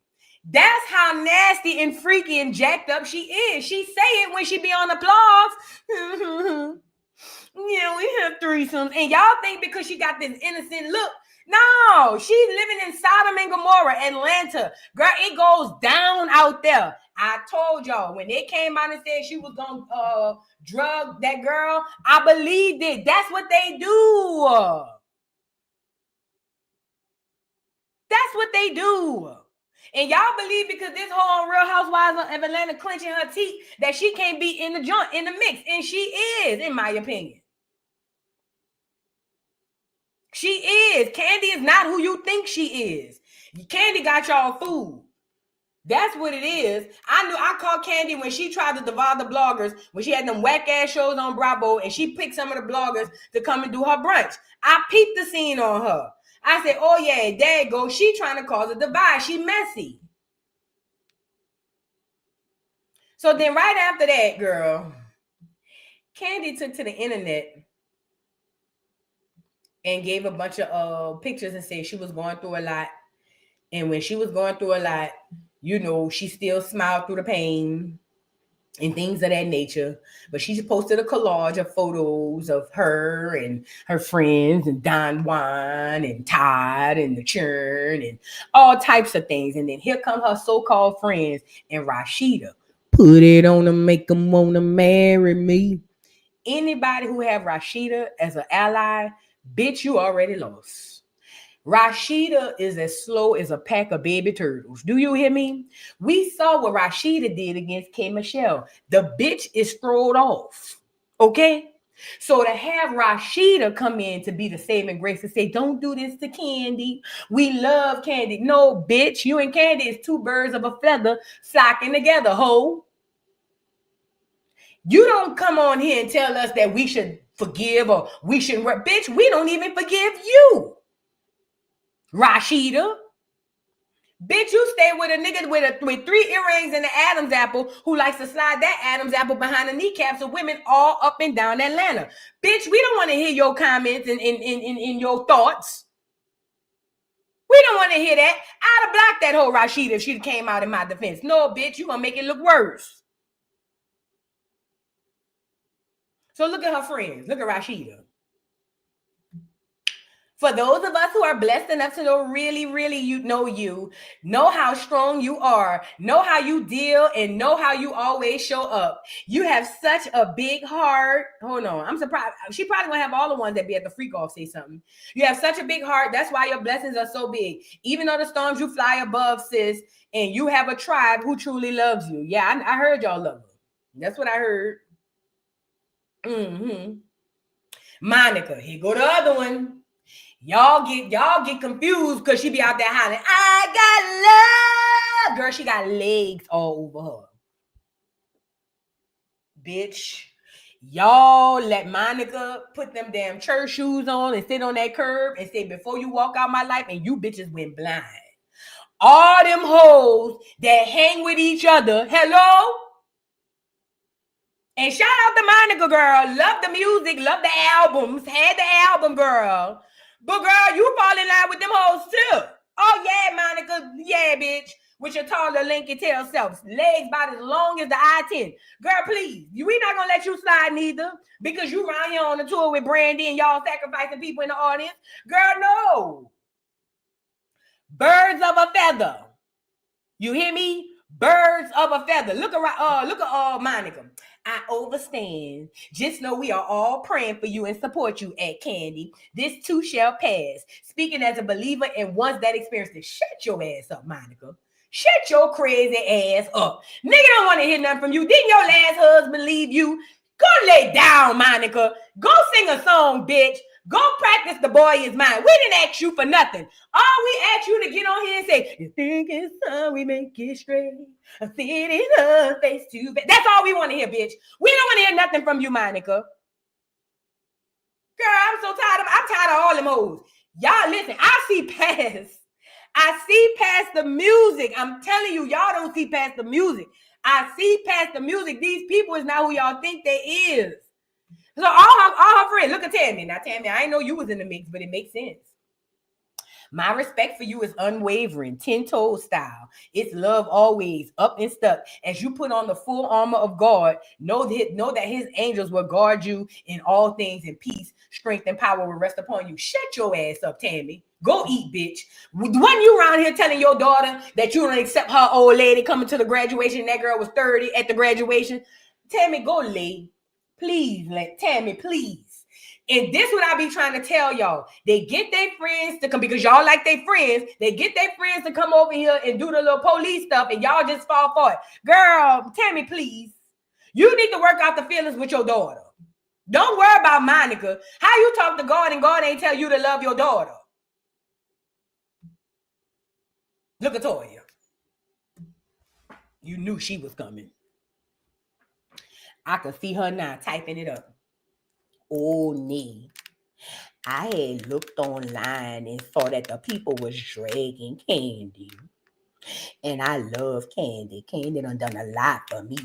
That's how nasty and freaky and jacked up she is. She say it when she be on the blogs. Yeah, we have threesomes. And y'all think because she got this innocent look. No, she's living in Sodom and Gomorrah, Atlanta. Girl, it goes down out there. I told y'all, when they came out and said she was going to drug that girl, I believed it. That's what they do. That's what they do. And y'all believe because this whole Real Housewives of Atlanta clenching her teeth that she can't be in the joint, in the mix. And she is, in my opinion. She is. Kandi is not who you think she is. Kandi got y'all fooled. That's what it is. I called Kandi when she tried to divide the bloggers, when she had them whack ass shows on Bravo, and she picked some of the bloggers to come and do her brunch. I peeped the scene on her. I said, oh yeah, there you go. She trying to cause a divide. She messy. So then right after that, girl, Kandi took to the internet and gave a bunch of pictures and said she was going through a lot. And when she was going through a lot, you know, she still smiled through the pain and things of that nature. But she posted a collage of photos of her and her friends and Don Juan and Todd and the Churn and all types of things. And then here come her so-called friends and Rashida. Put it on them, make them want to marry me. Anybody who have Rashida as an ally, bitch, you already lost. Rashida is as slow as a pack of baby turtles. Do you hear me? We saw what Rashida did against K. Michelle. The bitch is thrown off. Okay? So to have Rashida come in to be the saving grace to say, don't do this to Kandi. We love Kandi. No, bitch, you and Kandi is two birds of a feather flocking together, ho. You don't come on here and tell us that we should forgive or we shouldn't work. Bitch, we don't even forgive you. Rashida. Bitch, you stay with a nigga with 3 earrings and an Adam's apple who likes to slide that Adam's apple behind the kneecaps of women all up and down Atlanta. Bitch, we don't want to hear your comments and in your thoughts. We don't want to hear that. I'd have blocked that whole Rashida if she came out in my defense. No, bitch, you gonna make it look worse. So look at her friends. Look at Rashida. For those of us who are blessed enough to know really, know how strong you are, know how you deal, and know how you always show up. You have such a big heart. Hold on. I'm surprised. She probably gonna have all the ones that be at the freak off say something. You have such a big heart. That's why your blessings are so big. Even though the storms you fly above, sis, and you have a tribe who truly loves you. Yeah, I heard y'all love her. That's what I heard. Monica, here go the other one. Y'all get confused because she be out there hollering, I got love. Girl, she got legs all over her. Bitch, y'all let Monica put them damn church shoes on and sit on that curb and say, before you walk out my life, and you bitches went blind. All them hoes that hang with each other, hello? And shout out to Monica, girl. Love the music, love the albums, had the album, girl. But girl, you fall in line with them hoes too. Oh yeah, Monica. Yeah, bitch. With your taller Lincoln tail self. Legs about as long as the I-10. Girl, please. We not gonna let you slide neither. Because you around here on the tour with Brandy and y'all sacrificing people in the audience. Girl, no. Birds of a feather. You hear me? Birds of a feather. Look at Monica. I overstand. Just know we are all praying for you and support you at Kandi. This too shall pass. Speaking as a believer and once that experienced it. Shut your ass up, Monica. Shut your crazy ass up. Nigga don't want to hear nothing from you. Didn't your last husband leave you? Go lay down, Monica. Go sing a song, bitch. Go practice The Boy Is Mine. We didn't ask you for nothing. All we asked you to get on here and say, you think it's time we make it straight. I see it in her face too bad. That's all we want to hear, bitch. We don't want to hear nothing from you, Monica. Girl, I'm tired of all them hoes. Y'all listen, I see past the music. I'm telling you, y'all don't see past the music. I see past the music. These people is not who y'all think they is. So all her friends, look at Tammy. Now, Tammy, I didn't know you was in the mix, but it makes sense. My respect for you is unwavering, 10-toed style. It's love always, up and stuck. As you put on the full armor of God, know that his angels will guard you in all things, and peace, strength, and power will rest upon you. Shut your ass up, Tammy. Go eat, bitch. Wasn't you around here telling your daughter that you don't accept her old lady coming to the graduation? That girl was 30 at the graduation. Tammy, go lay. Please, Tammy, please. And this is what I be trying to tell y'all. They get their friends to come because y'all like their friends. They get their friends to come over here and do the little police stuff, and y'all just fall for it. Girl, Tammy, please. You need to work out the feelings with your daughter. Don't worry about Monica. How you talk to God and God ain't tell you to love your daughter? Look at Toya. You knew she was coming. I could see her now typing it up. Oh, nee. I had looked online and saw that the people was dragging Kandi. And I love Kandi. Kandi done a lot for me.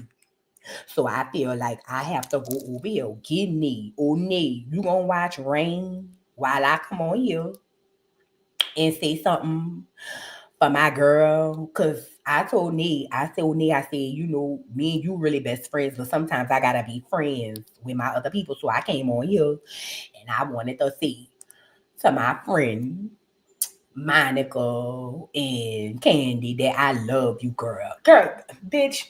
So I feel like I have to go over here. Get Nee. Oh, nee. You gonna watch Rain while I come on here and say something for my girl? Because I told Nee, you know, me and you really best friends, but sometimes I gotta be friends with my other people. So I came on here and I wanted to say to my friend Monica and Kandi that I love you, girl. Girl, bitch,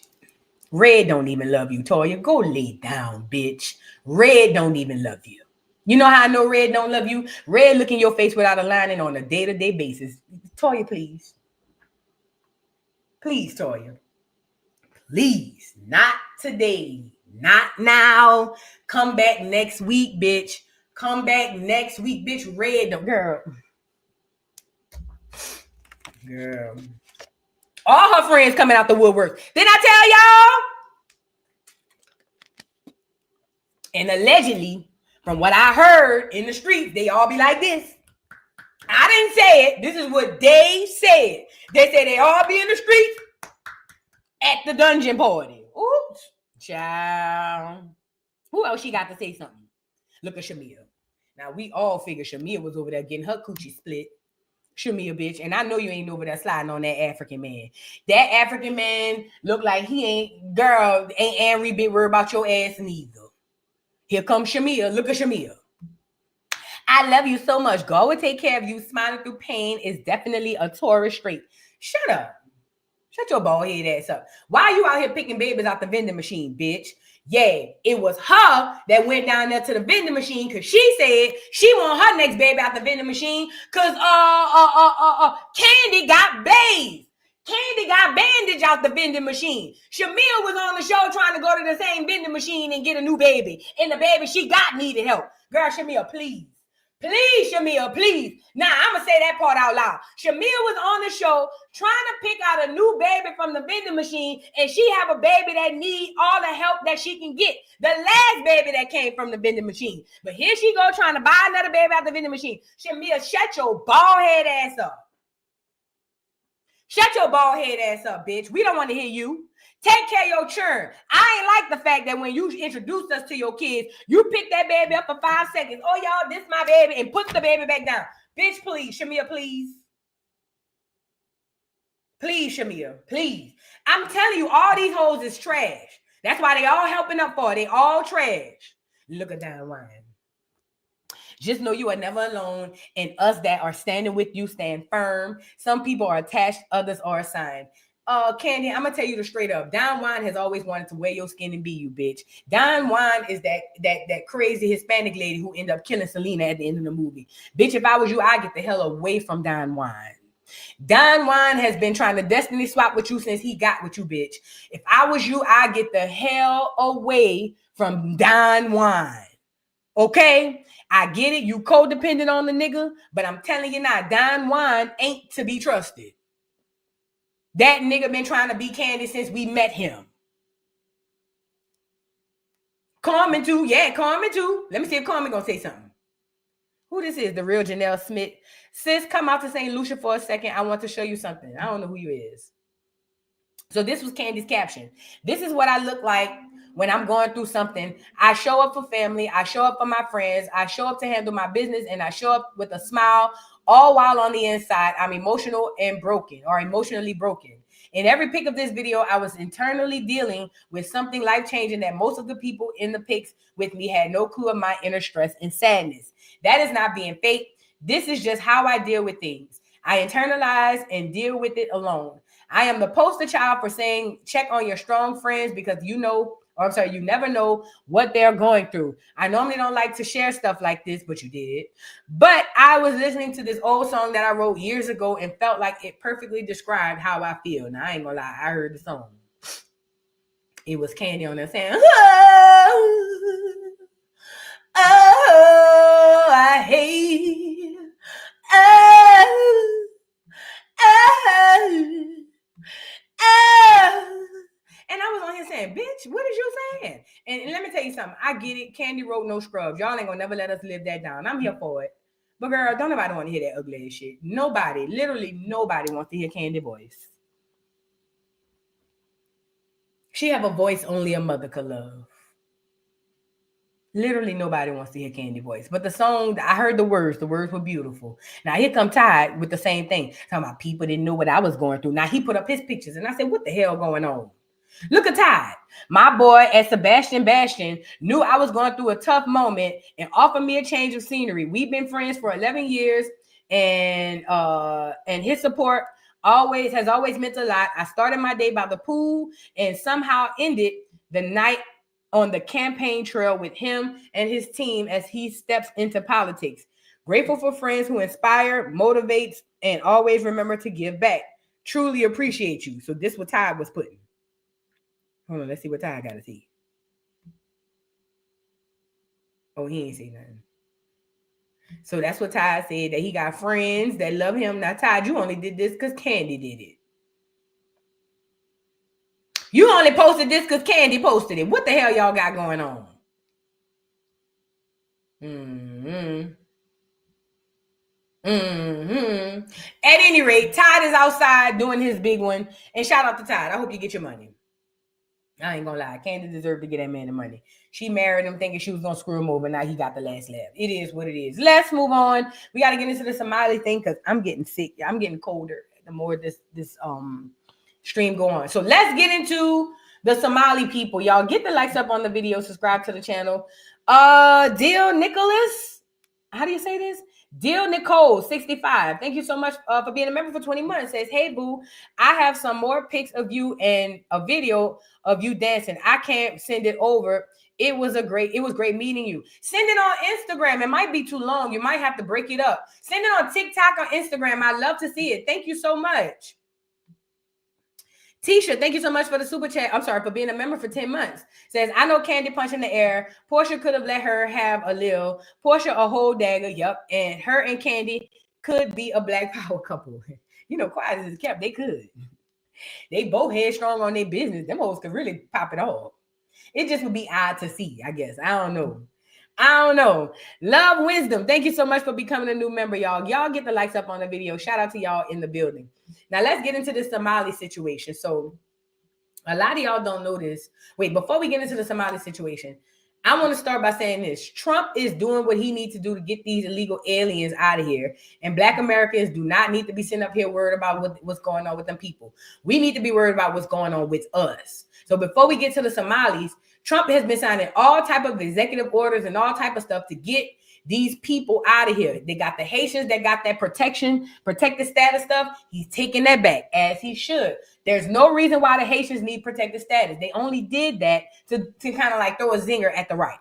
Red don't even love you, Toya. Go lay down, bitch. Red don't even love you. You know how I know Red don't love you? Red look in your face without a lining on a day-to-day basis. Toya, please. Please, Toya. Please. Not today. Not now. Come back next week, bitch. Come back next week, bitch. Red, girl. Girl. All her friends coming out the woodwork. Didn't I tell y'all? And allegedly, From what I heard in the streets, they all be like this. I didn't say it. This is what they said. They say they all be in the streets at the dungeon party. Oops. Child. Who else she got to say something? Look at Shamia. Now, we all figure Shamia was over there getting her coochie split. Shamia, bitch. And I know you ain't over there sliding on that African man. That African man look like he ain't, girl, ain't Henry been worried about your ass neither. Here comes Shamia. Look at Shamia. I love you so much. God will take care of you. Smiling through pain is definitely a Taurus trait. Shut up. Shut your bald head ass up. Why are you out here picking babies out the vending machine, bitch? Yeah, it was her that went down there to the vending machine because she said she want her next baby out the vending machine because Kandi got bathed. Kandi got bandage out the vending machine. Shamil was on the show trying to go to the same vending machine and get a new baby. And the baby she got needed help. Girl, Shamil, please. Please, Shamil, please. Now, I'm going to say that part out loud. Shamil was on the show trying to pick out a new baby from the vending machine, and she have a baby that need all the help that she can get. The last baby that came from the vending machine. But here she go trying to buy another baby out the vending machine. Shamil, shut your bald head ass up. Shut your bald head ass up, bitch. We don't want to hear you. Take care of your churn. I ain't like the fact that when you introduced us to your kids, you pick that baby up for 5 seconds. Oh, y'all, this my baby, and put the baby back down. Bitch, please, Shamia, please. Please, Shamia, please. I'm telling you, all these hoes is trash. That's why they all helping up for it. They all trash. Look at Don Wine. Just know you are never alone, and us that are standing with you stand firm. Some people are attached, others are assigned. Kandi, I'm gonna tell you the straight up. Don Juan has always wanted to wear your skin and be you, bitch. Don Juan is that crazy Hispanic lady who ended up killing Selena at the end of the movie. Bitch, if I was you, I'd get the hell away from Don Juan. Don Juan has been trying to destiny swap with you since he got with you, bitch. If I was you, I'd get the hell away from Don Juan. Okay? I get it. You codependent on the nigga, but I'm telling you now, Don Juan ain't to be trusted. That nigga been trying to be Kandi since we met him. Carmen too. Yeah, Carmen too. Let me see if Carmen gonna say something. Who this is? The real Janelle Smith. Sis, come out to St. Lucia for a second. I want to show you something. I don't know who you is. So this was Kandi's caption. This is what I look like when I'm going through something. I show up for family. I show up for my friends. I show up to handle my business, and I show up with a smile, all while on the inside, I'm emotional and broken, or emotionally broken. In every pic of this video, I was internally dealing with something life-changing that most of the people in the pics with me had no clue of my inner stress and sadness. That is not being fake. This is just how I deal with things. I internalize and deal with it alone. I am the poster child for saying, check on your strong friends because you never know what they're going through. I normally don't like to share stuff like this, but you did. But I was listening to this old song that I wrote years ago and felt like it perfectly described how I feel. Now, I ain't gonna lie, I heard the song. It was Kandi on there saying, oh, I hate, oh, and I was on here saying, bitch, what is you saying? And let me tell you something. I get it. Kandi wrote no scrubs. Y'all ain't gonna never let us live that down. I'm here for it. But girl, don't nobody want to hear that ugly ass shit. Nobody, literally nobody wants to hear Kandi voice. She have a voice only a mother could love. Literally nobody wants to hear Kandi voice. But the song, I heard the words. The words were beautiful. Now here come Todd with the same thing. Talking about people didn't know what I was going through. Now he put up his pictures and I said, what the hell going on? Look at Todd. My boy at Sebastian Bastion knew I was going through a tough moment and offered me a change of scenery. We've been friends for 11 years and his support has always meant a lot. I started my day by the pool and somehow ended the night on the campaign trail with him and his team as he steps into politics. Grateful for friends who inspire, motivates, and always remember to give back. Truly appreciate you. So this is what Todd was putting. Hold on, let's see what Todd got to see. Oh, he ain't say nothing. So that's what Todd said, that he got friends that love him. Now, Todd, you only did this because Kandi did it. You only posted this because Kandi posted it. What the hell y'all got going on? Mm-hmm. Mm-hmm. At any rate, Todd is outside doing his big one. And shout out to Todd. I hope you get your money. I ain't gonna lie. Kandi deserved to get that man the money. She married him thinking she was gonna screw him over. Now he got the last laugh. It is what it is. Let's move on. We got to get into the Somali thing because I'm getting sick. I'm getting colder the more this stream go on. So let's get into the Somali people. Y'all get the likes up on the video. Subscribe to the channel. Deal Nicholas. How do you say this? Deal Nicole 65. Thank you so much for being a member for 20 months. Says, hey boo, I have some more pics of you and a video of you dancing. I can't send it over. It was great meeting you. Send it on Instagram. It might be too long. You might have to break it up. Send it on TikTok or Instagram. I love to see it. Thank you so much. Tisha, thank you so much for the super chat. I'm sorry, for being a member for 10 months. Says, I know Kandi punch in the air. Portia could have let her have a lil. Portia a whole dagger. Yup. And her and Kandi could be a black power couple. You know, quiet as it's kept. They could. They both headstrong on their business. Them hoes could really pop it off. It just would be odd to see, I guess. I don't know. Love Wisdom. Thank you so much for becoming a new member, y'all. Y'all get the likes up on the video. Shout out to y'all in the building. Now, let's get into the Somali situation. So, a lot of y'all don't know this. Wait, before we get into the Somali situation, I want to start by saying this. Trump is doing what he needs to do to get these illegal aliens out of here. And Black Americans do not need to be sitting up here worried about what's going on with them people. We need to be worried about what's going on with us. So before we get to the Somalis, Trump has been signing all type of executive orders and all type of stuff to get these people out of here. They got the Haitians that got that protected status stuff. He's taking that back, as he should. There's no reason why the Haitians need protected status. They only did that to kind of like throw a zinger at the right.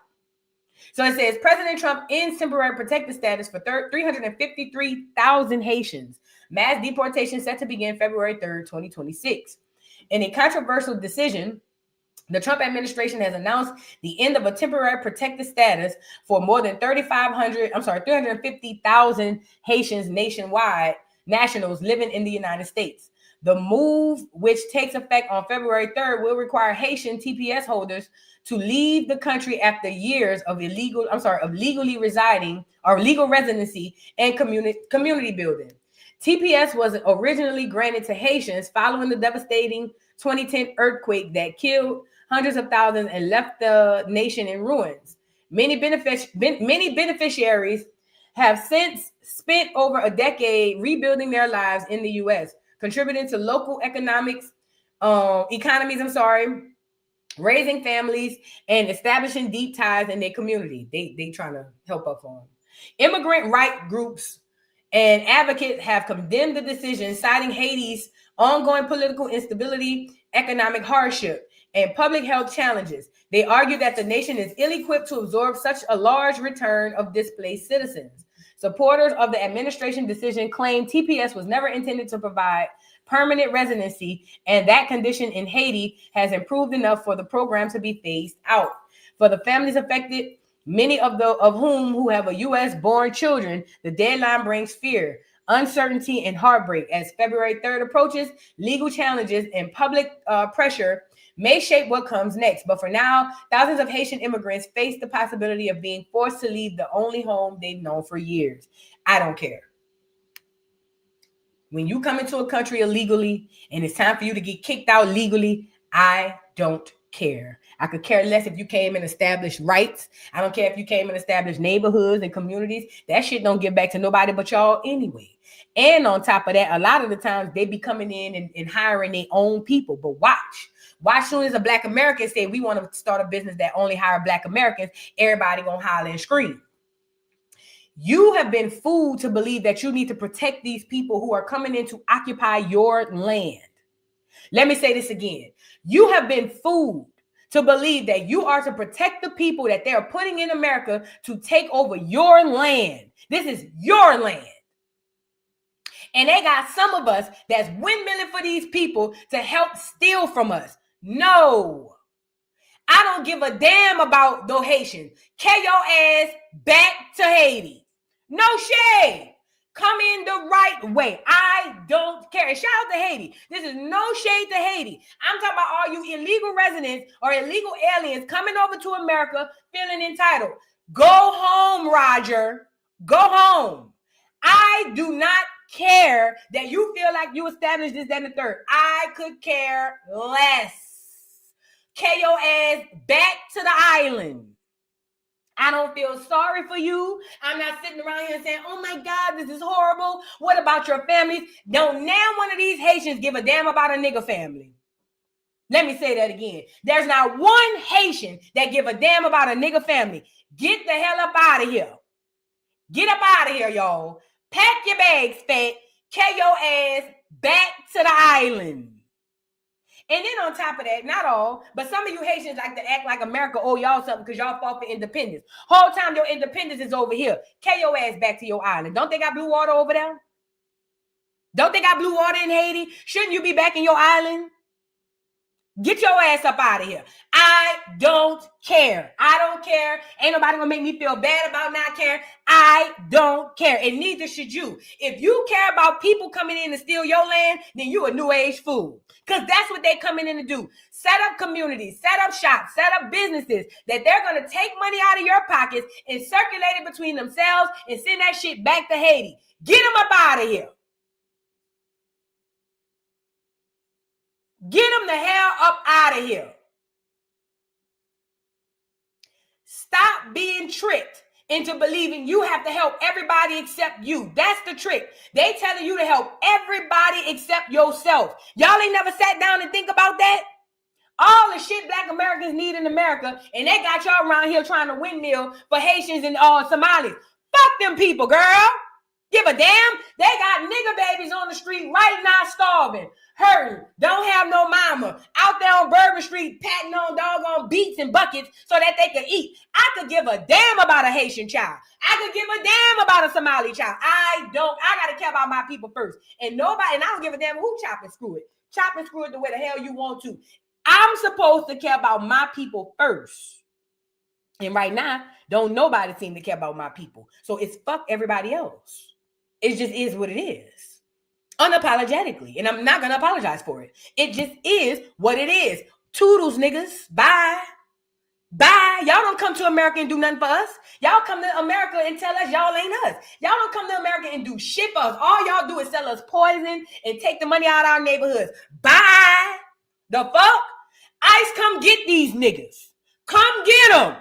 So it says, President Trump ends temporary protected status for 353,000 Haitians. Mass deportation set to begin February 3rd, 2026. In a controversial decision, the Trump administration has announced the end of a temporary protected status for more than 350,000 Haitians nationals living in the United States. The move, which takes effect on February 3rd, will require Haitian TPS holders to leave the country after years of legally residing or legal residency and community building. TPS was originally granted to Haitians following the devastating 2010 earthquake that killed hundreds of thousands and left the nation in ruins. Many beneficiaries have since spent over a decade rebuilding their lives in the U.S., contributing to local economies, raising families, and establishing deep ties in their community. They trying to help up for them. Immigrant right groups and advocates have condemned the decision, citing Haiti's ongoing political instability, economic hardship, and public health challenges. They argue that the nation is ill-equipped to absorb such a large return of displaced citizens. Supporters of the administration decision claim TPS was never intended to provide permanent residency, and that condition in Haiti has improved enough for the program to be phased out. For the families affected, many of whom have a U.S.-born children, the deadline brings fear, uncertainty, and heartbreak. As February 3rd approaches, legal challenges and public pressure may shape what comes next. But for now, thousands of Haitian immigrants face the possibility of being forced to leave the only home they've known for years. I don't care. When you come into a country illegally and it's time for you to get kicked out legally, I don't care. I could care less if you came and established rights. I don't care if you came and established neighborhoods and communities. That shit don't give back to nobody but y'all anyway. And on top of that, a lot of the times they be coming in and hiring their own people. But watch soon as a Black American say we want to start a business that only hire Black Americans, everybody gonna holler and scream. You have been fooled to believe that you need to protect these people who are coming in to occupy your land. Let me say this again. You have been fooled to believe that you are to protect the people that they are putting in America to take over your land. This is your land. And they got some of us that's windmilling for these people to help steal from us. No. I don't give a damn about the Haitians. Carry your ass back to Haiti. No shade. Come in the right way. I don't care. Shout out to Haiti. This is no shade to Haiti. I'm talking about all you illegal residents or illegal aliens coming over to America feeling entitled. Go home, Roger. Go home. I do not care that you feel like you established this, that, and the third. I could care less. Carry your ass back to the island. I don't feel sorry for you. I'm not sitting around here saying, oh my God, this is horrible. What about your families? Don't now one of these Haitians give a damn about a nigga family. Let me say that again. There's not one Haitian that give a damn about a nigga family. Get the hell up out of here. Get up out of here, y'all. Pack your bags, fat. Carry your ass back to the island. And then on top of that, not all, but some of you Haitians like to act like America owe y'all something because y'all fought for independence. Whole time your independence is over here. Carry your ass back to your island. Don't they got blue water over there? Don't they got blue water in Haiti? Shouldn't you be back in your island? Get your ass up out of here. I don't care. I don't care. Ain't nobody gonna make me feel bad about not caring. I don't care. And neither should you. If you care about people coming in to steal your land, then you a new age fool. Because that's what they coming in to do. Set up communities, set up shops, set up businesses that they're gonna take money out of your pockets and circulate it between themselves and send that shit back to Haiti. Get them up out of here. Get them the hell up out of here. Stop being tricked into believing you have to help everybody except you. That's the trick. They telling you to help everybody except yourself. Y'all ain't never sat down and think about that? All the shit Black Americans need in America, and they got y'all around here trying to windmill for Haitians and Somalis. Fuck them people, girl. Give a damn. They got nigger babies on the street right now starving, hurting, don't have no mama, out there on Bourbon Street patting on doggone beats and buckets so that they can eat. I could give a damn about a Haitian child. I could give a damn about a Somali child. I gotta care about my people first. And I don't give a damn who chop and screw it. Chop and screw it the way the hell you want to. I'm supposed to care about my people first. And right now, don't nobody seem to care about my people. So it's fuck everybody else. It just is what it is. Unapologetically. And I'm not going to apologize for it. It just is what it is. Toodles, niggas. Bye. Bye. Y'all don't come to America and do nothing for us. Y'all come to America and tell us y'all ain't us. Y'all don't come to America and do shit for us. All y'all do is sell us poison and take the money out of our neighborhoods. Bye. The fuck? ICE, come get these niggas. Come get them.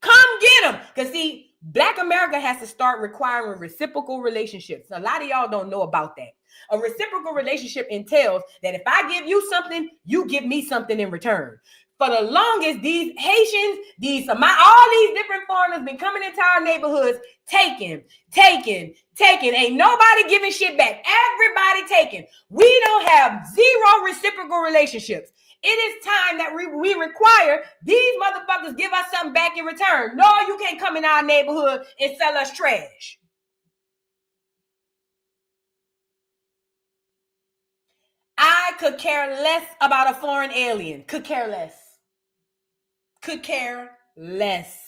Come get them. Because see, Black America has to start requiring reciprocal relationships. A lot of y'all don't know about that. A reciprocal relationship entails that if I give you something, you give me something in return. For the longest, these Haitians, all these different foreigners been coming into our neighborhoods, taking. Ain't nobody giving shit back. Everybody taking. We don't have zero reciprocal relationships. It is time that we require these motherfuckers give us something back in return. No, you can't come in our neighborhood and sell us trash. I could care less about a foreign alien. Could care less. Could care less.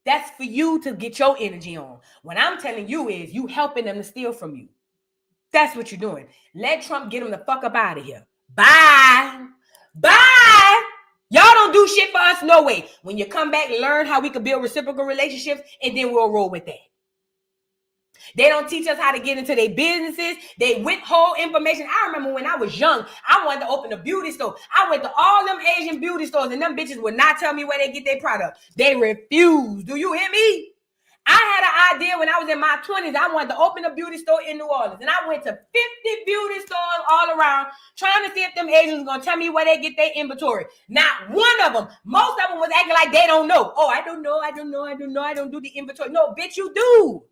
That's for you to get your energy on. What I'm telling you is you helping them to steal from you. That's what you're doing. Let Trump get them the fuck up out of here. Bye. Bye. Y'all don't do shit for us, no way. When you come back, learn how we can build reciprocal relationships, and then we'll roll with that. They don't teach us how to get into their businesses. They withhold information. I remember when I was young, I wanted to open a beauty store. I went to all them Asian beauty stores, and them bitches would not tell me where they get their product. They refused. Do you hear me? I had an idea when I was in my 20s. I wanted to open a beauty store in New Orleans. And I went to 50 beauty stores all around trying to see if them Asians were going to tell me where they get their inventory. Not one of them. Most of them was acting like they don't know. Oh, I don't know. I don't do the inventory. No, bitch, you do.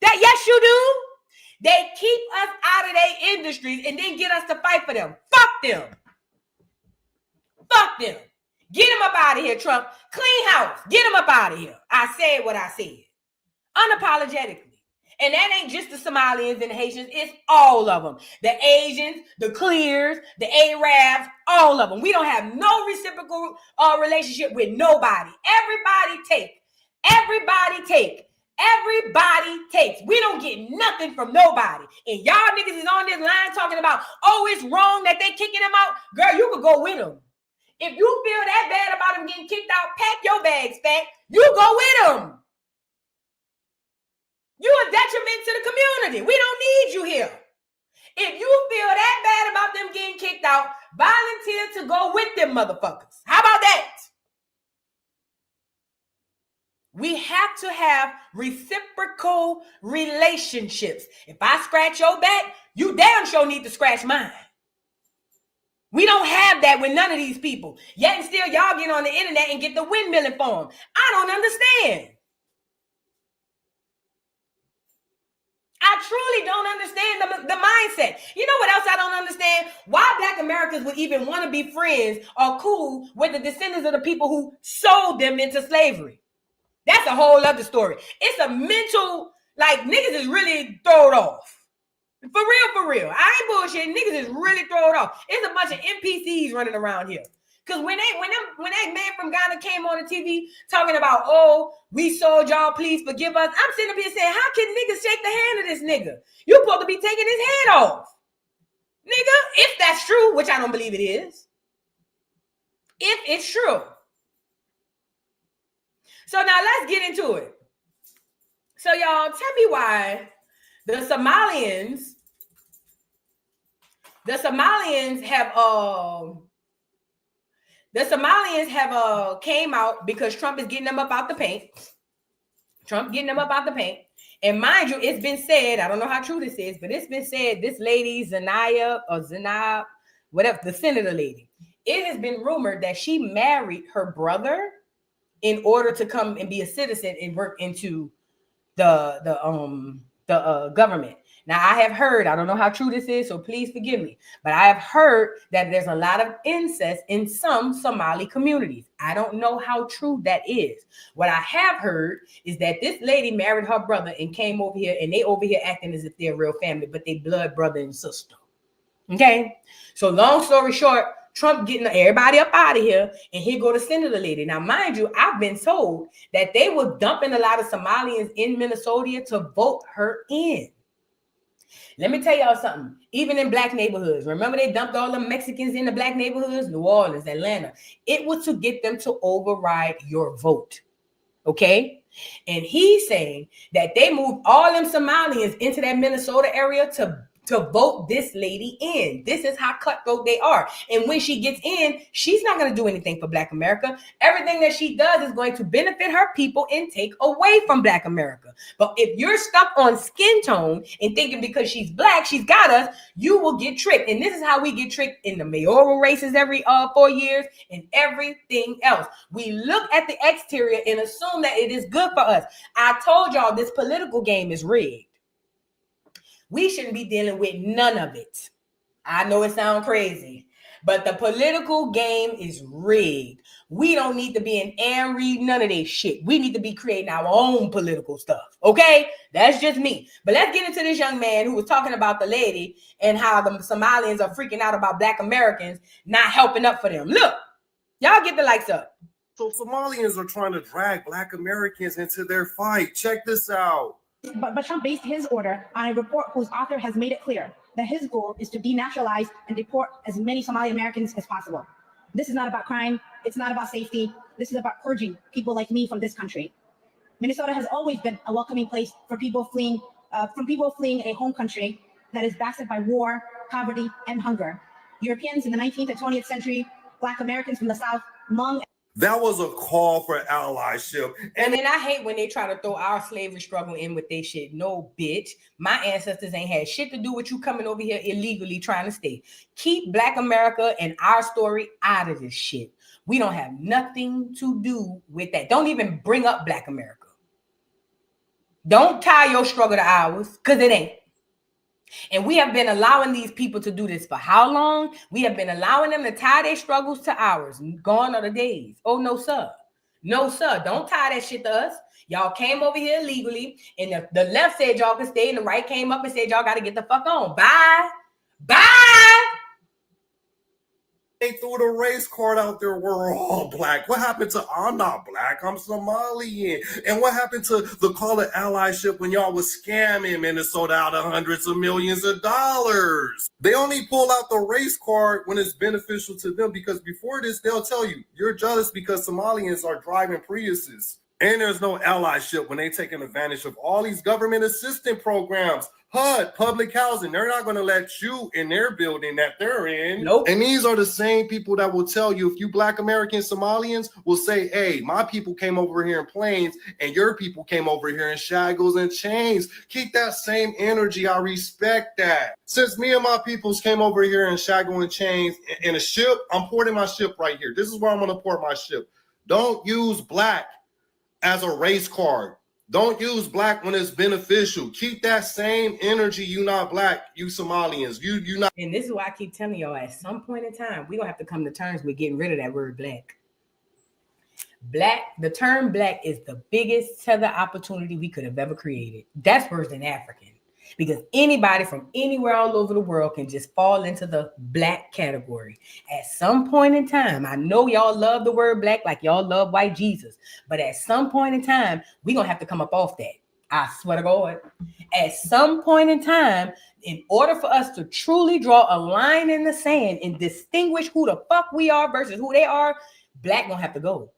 Yes, you do. They keep us out of their industries and then get us to fight for them. Fuck them. Fuck them. Get him up out of here, Trump. Clean house. Get him up out of here. I said what I said. Unapologetically. And that ain't just the Somalians and the Haitians. It's all of them. The Asians, the Clears, the Arabs, all of them. We don't have no reciprocal relationship with nobody. Everybody take. Everybody take. Everybody takes. We don't get nothing from nobody. And y'all niggas is on this line talking about, oh, it's wrong that they kicking them out. Girl, you could go with them. If you feel that bad about them getting kicked out, pack your bags, fat. You go with them. You a detriment to the community. We don't need you here. If you feel that bad about them getting kicked out, volunteer to go with them motherfuckers. How about that? We have to have reciprocal relationships. If I scratch your back, you damn sure need to scratch mine. We don't have that with none of these people. Yet and still y'all get on the internet and get the windmilling for them. I don't understand. I truly don't understand the mindset. You know what else I don't understand? Why Black Americans would even want to be friends or cool with the descendants of the people who sold them into slavery. That's a whole other story. It's a mental, like, niggas is really thrown off. For real. I ain't bullshit. Niggas is really thrown off. It's a bunch of NPCs running around here. Because when that man from Ghana came on the TV talking about, oh, we sold y'all, please forgive us. I'm sitting up here saying, how can niggas shake the hand of this nigga? You supposed to be taking his head off. Nigga, if that's true, which I don't believe it is. If it's true. So now let's get into it. So y'all, tell me why the Somalians have came out because Trump is getting them up out the paint. And mind you, it's been said, I don't know how true this is, but it's been said, this lady, Zanab, whatever, the senator lady, it has been rumored that she married her brother in order to come and be a citizen and work into the government. Now, I have heard, I don't know how true this is, so please forgive me, but I have heard that there's a lot of incest in some Somali communities. I don't know how true that is. What I have heard is that this lady married her brother and came over here, and they over here acting as if they're a real family, but they blood brother and sister. Okay? So long story short, Trump getting everybody up out of here, and here go the senator lady. Now, mind you, I've been told that they were dumping a lot of Somalians in Minnesota to vote her in. Let me tell y'all something. Even in black neighborhoods, remember they dumped all the Mexicans in the black neighborhoods, New Orleans, Atlanta. It was to get them to override your vote. Okay? And he's saying that they moved all them Somalians into that Minnesota area to vote this lady in. This is how cutthroat they are. And when she gets in, she's not going to do anything for Black America. Everything that she does is going to benefit her people and take away from Black America. But if you're stuck on skin tone and thinking because she's Black, she's got us, you will get tricked. And this is how we get tricked in the mayoral races every 4 years and everything else. We look at the exterior and assume that it is good for us. I told y'all this political game is rigged. We shouldn't be dealing with none of it. I know it sounds crazy, but the political game is rigged. We don't need to be in and read none of this shit. We need to be creating our own political stuff. Okay? That's just me. But let's get into this young man who was talking about the lady and how the Somalians are freaking out about Black Americans not helping up for them. Look, y'all get the likes up. So Somalians are trying to drag Black Americans into their fight. Check this out. But Trump based his order on a report whose author has made it clear that his goal is to denationalize and deport as many Somali Americans as possible. This is not about crime. It's not about safety. This is about purging people like me from this country. Minnesota has always been a welcoming place for people fleeing a home country that is blasted by war, poverty, and hunger. Europeans in the 19th and 20th century, Black Americans from the South, Hmong. That was a call for allyship. And then I hate when they try to throw our slavery struggle in with their shit. No, bitch. My ancestors ain't had shit to do with you coming over here illegally trying to stay. Keep Black America and our story out of this shit. We don't have nothing to do with that. Don't even bring up Black America. Don't tie your struggle to ours, because it ain't. And we have been allowing these people to do this for how long? We have been allowing them to tie their struggles to ours. Gone are the days. Oh, no, sir. No, sir. Don't tie that shit to us. Y'all came over here illegally, and the left said y'all could stay, and the right came up and said y'all got to get the fuck on. Bye. Bye. They threw the race card out there. We're all black. What happened to I'm not black, I'm Somalian? And what happened to the call of allyship when y'all was scamming Minnesota out of hundreds of millions of dollars? They only pull out the race card when it's beneficial to them, because before this, they'll tell you you're jealous because Somalians are driving Priuses. And there's no allyship when they taking advantage of all these government assistance programs. HUD, public housing, they're not going to let you in their building that they're in. Nope. And these are the same people that will tell you, if you Black American Somalians will say, hey, my people came over here in planes and your people came over here in shackles and chains. Keep that same energy. I respect that. Since me and my peoples came over here in shackle and chains in a ship, I'm porting my ship right here. This is where I'm going to port my ship. Don't use black as a race card. Don't use black when it's beneficial. Keep that same energy. You not black, you Somalians. You not. And this is why I keep telling y'all, at some point in time, we're gonna have to come to terms with getting rid of that word black. Black, the term black is the biggest tether opportunity we could have ever created. That's worse than African. Because anybody from anywhere all over the world can just fall into the black category. At some point in time, I know y'all love the word black like y'all love white Jesus, but at some point in time, we're going to have to come up off that. I swear to God. At some point in time, in order for us to truly draw a line in the sand and distinguish who the fuck we are versus who they are, black going to have to go.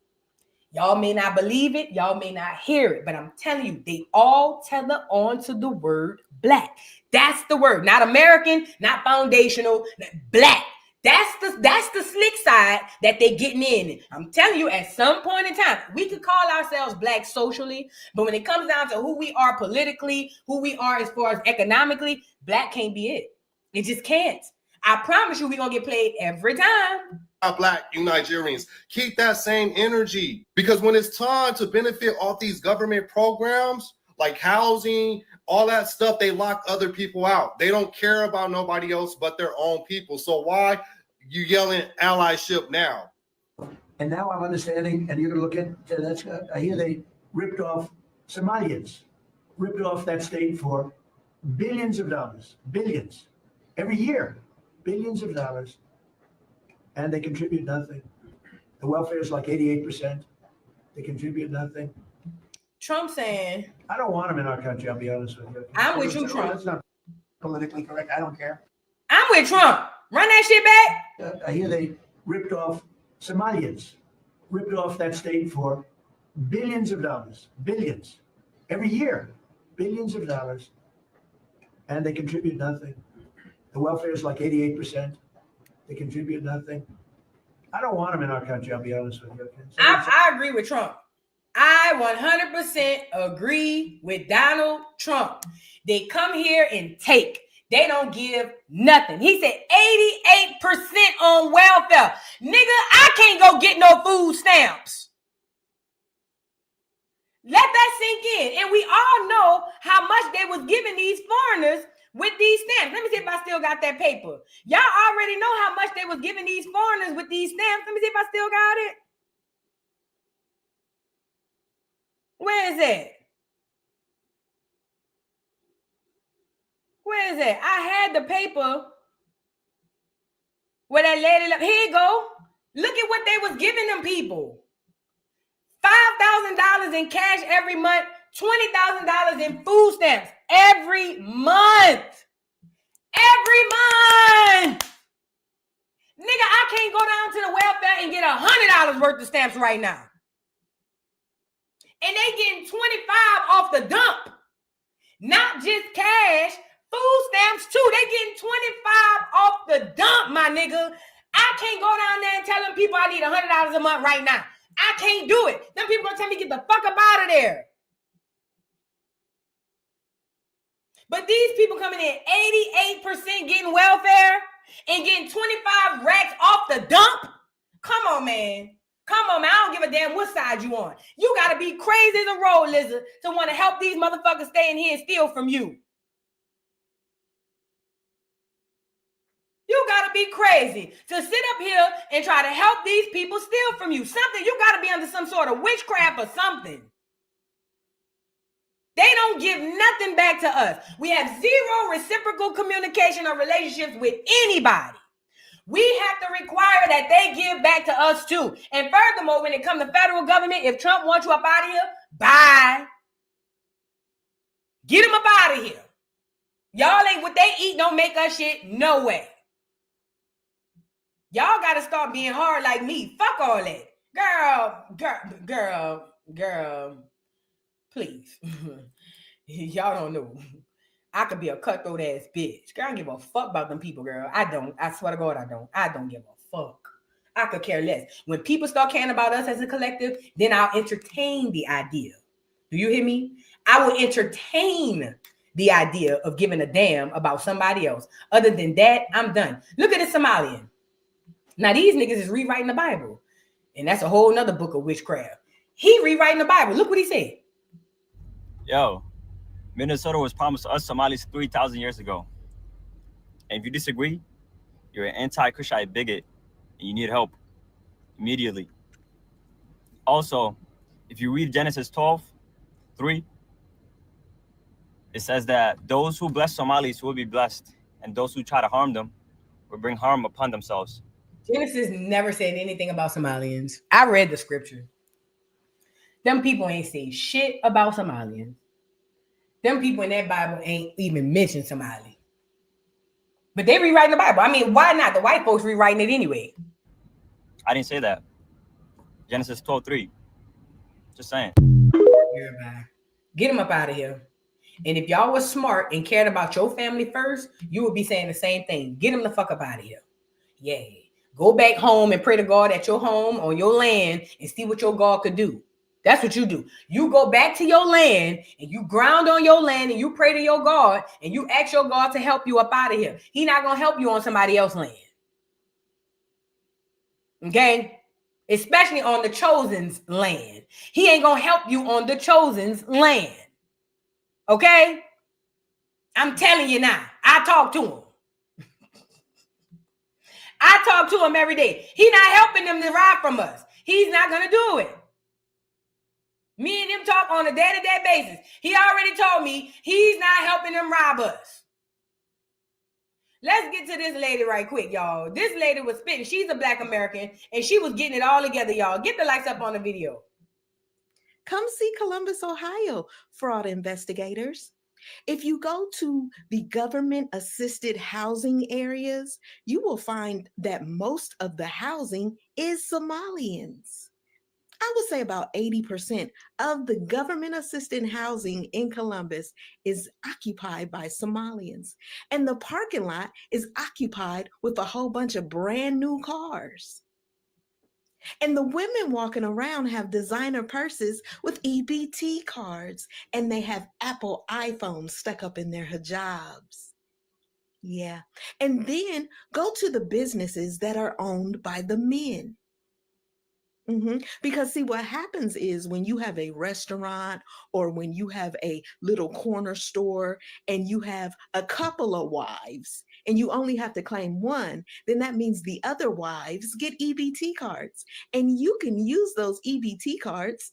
Y'all may not believe it, y'all may not hear it, but I'm telling you, they all tether on to the word black. That's the word, not American, not foundational, black. That's the slick side that they getting in. I'm telling you, at some point in time, we could call ourselves black socially, but when it comes down to who we are politically, who we are as far as economically, black can't be it. It just can't. I promise you, we're going to get played every time. Black, you Nigerians, keep that same energy, because when it's time to benefit off these government programs like housing, all that stuff, they lock other people out. They don't care about nobody else but their own people. So why you yelling allyship now? And now I'm understanding, and you're going to look at that's. I hear they ripped off Somalians, ripped off that state for billions of dollars, billions every year, billions of dollars. And they contribute nothing. The welfare is like 88%. They contribute nothing. Trump saying, I don't want them in our country, I'll be honest with you. I'm with you, Trump. That's not politically correct. I don't care. I'm with Trump. Run that shit back. I hear they ripped off Somalians, ripped off that state for billions of dollars, billions every year, billions of dollars. And they contribute nothing. The welfare is like 88%. They contribute nothing. I don't want them in our country, I'll be honest with you. I agree with Trump. I 100% agree with Donald Trump. They come here and take. They don't give nothing. He said 88% on welfare. Nigga, I can't go get no food stamps. Let that sink in. And we all know how much they was giving these foreigners with these stamps. Let me see if I still got that paper. Y'all already know how much they was giving these foreigners with these stamps. Let me see if I still got it. Where is it? Where is it? I had the paper where that lady left. Here you go. Look at what they was giving them people. $5,000 in cash every month. $20,000 in food stamps every month. Every month. Nigga, I can't go down to the welfare and get $100 worth of stamps right now. And they getting 25 off the dump. Not just cash, food stamps too. They getting 25 off the dump, my nigga. I can't go down there and tell them people I need $100 a month right now. I can't do it. Them people gonna tell me get the fuck up out of there. But these people coming in 88% getting welfare and getting 25 racks off the dump. Come on, man. Come on, man. I don't give a damn what side you on. You got to be crazy as a road lizard to want to help these motherfuckers stay in here and steal from you. You got to be crazy to sit up here and try to help these people steal from you. Something, you got to be under some sort of witchcraft or something. They don't give nothing back to us. We have zero reciprocal communication or relationships with anybody. We have to require that they give back to us too. And furthermore, when it comes to federal government, if Trump wants you up out of here, bye. Get them up out of here. Y'all ain't what they eat, don't make us shit. No way. Y'all got to start being hard like me. Fuck all that. Girl, please. Y'all don't know. I could be a cutthroat ass bitch. Girl, I don't give a fuck about them people, girl. I don't. I swear to God, I don't. I don't give a fuck. I could care less. When people start caring about us as a collective, then I'll entertain the idea. Do you hear me? I will entertain the idea of giving a damn about somebody else. Other than that, I'm done. Look at the Somalian. Now, these niggas is rewriting the Bible. And that's a whole nother book of witchcraft. He rewriting the Bible. Look what he said. Yo, Minnesota was promised to us Somalis 3,000 years ago. And if you disagree, you're an anti-Kushite bigot and you need help immediately. Also, if you read Genesis 12:3, it says that those who bless Somalis will be blessed, and those who try to harm them will bring harm upon themselves. Genesis never said anything about Somalians. I read the scripture. Them people ain't say shit about Somalians. Them people in that Bible ain't even mentioned Somali. But they rewriting the Bible. I mean, why not? The white folks rewriting it anyway. I didn't say that. Genesis 12:3. Just saying. Get them up out of here. And if y'all was smart and cared about your family first, you would be saying the same thing. Get them the fuck up out of here. Yeah. Go back home and pray to God at your home on your land and see what your God could do. That's what you do. You go back to your land and you ground on your land and you pray to your God and you ask your God to help you up out of here. He's not going to help you on somebody else's land. Okay? Especially on the chosen's land. He ain't going to help you on the chosen's land. Okay? I'm telling you now. I talk to him. I talk to him every day. He's not helping them to ride from us. He's not going to do it. Me and him talk on a day-to-day basis. He already told me he's not helping them rob us. Let's get to this lady right quick, y'all. This lady was spitting. She's a Black American, and she was getting it all together, y'all. Get the likes up on the video. Come see Columbus, Ohio, fraud investigators. If you go to the government-assisted housing areas, you will find that most of the housing is Somalians. I would say about 80% of the government-assisted housing in Columbus is occupied by Somalians. And the parking lot is occupied with a whole bunch of brand new cars. And the women walking around have designer purses with EBT cards, and they have Apple iPhones stuck up in their hijabs. Yeah. And then go to the businesses that are owned by the men. Because see, what happens is when you have a restaurant or when you have a little corner store and you have a couple of wives and you only have to claim one, then that means the other wives get EBT cards, and you can use those EBT cards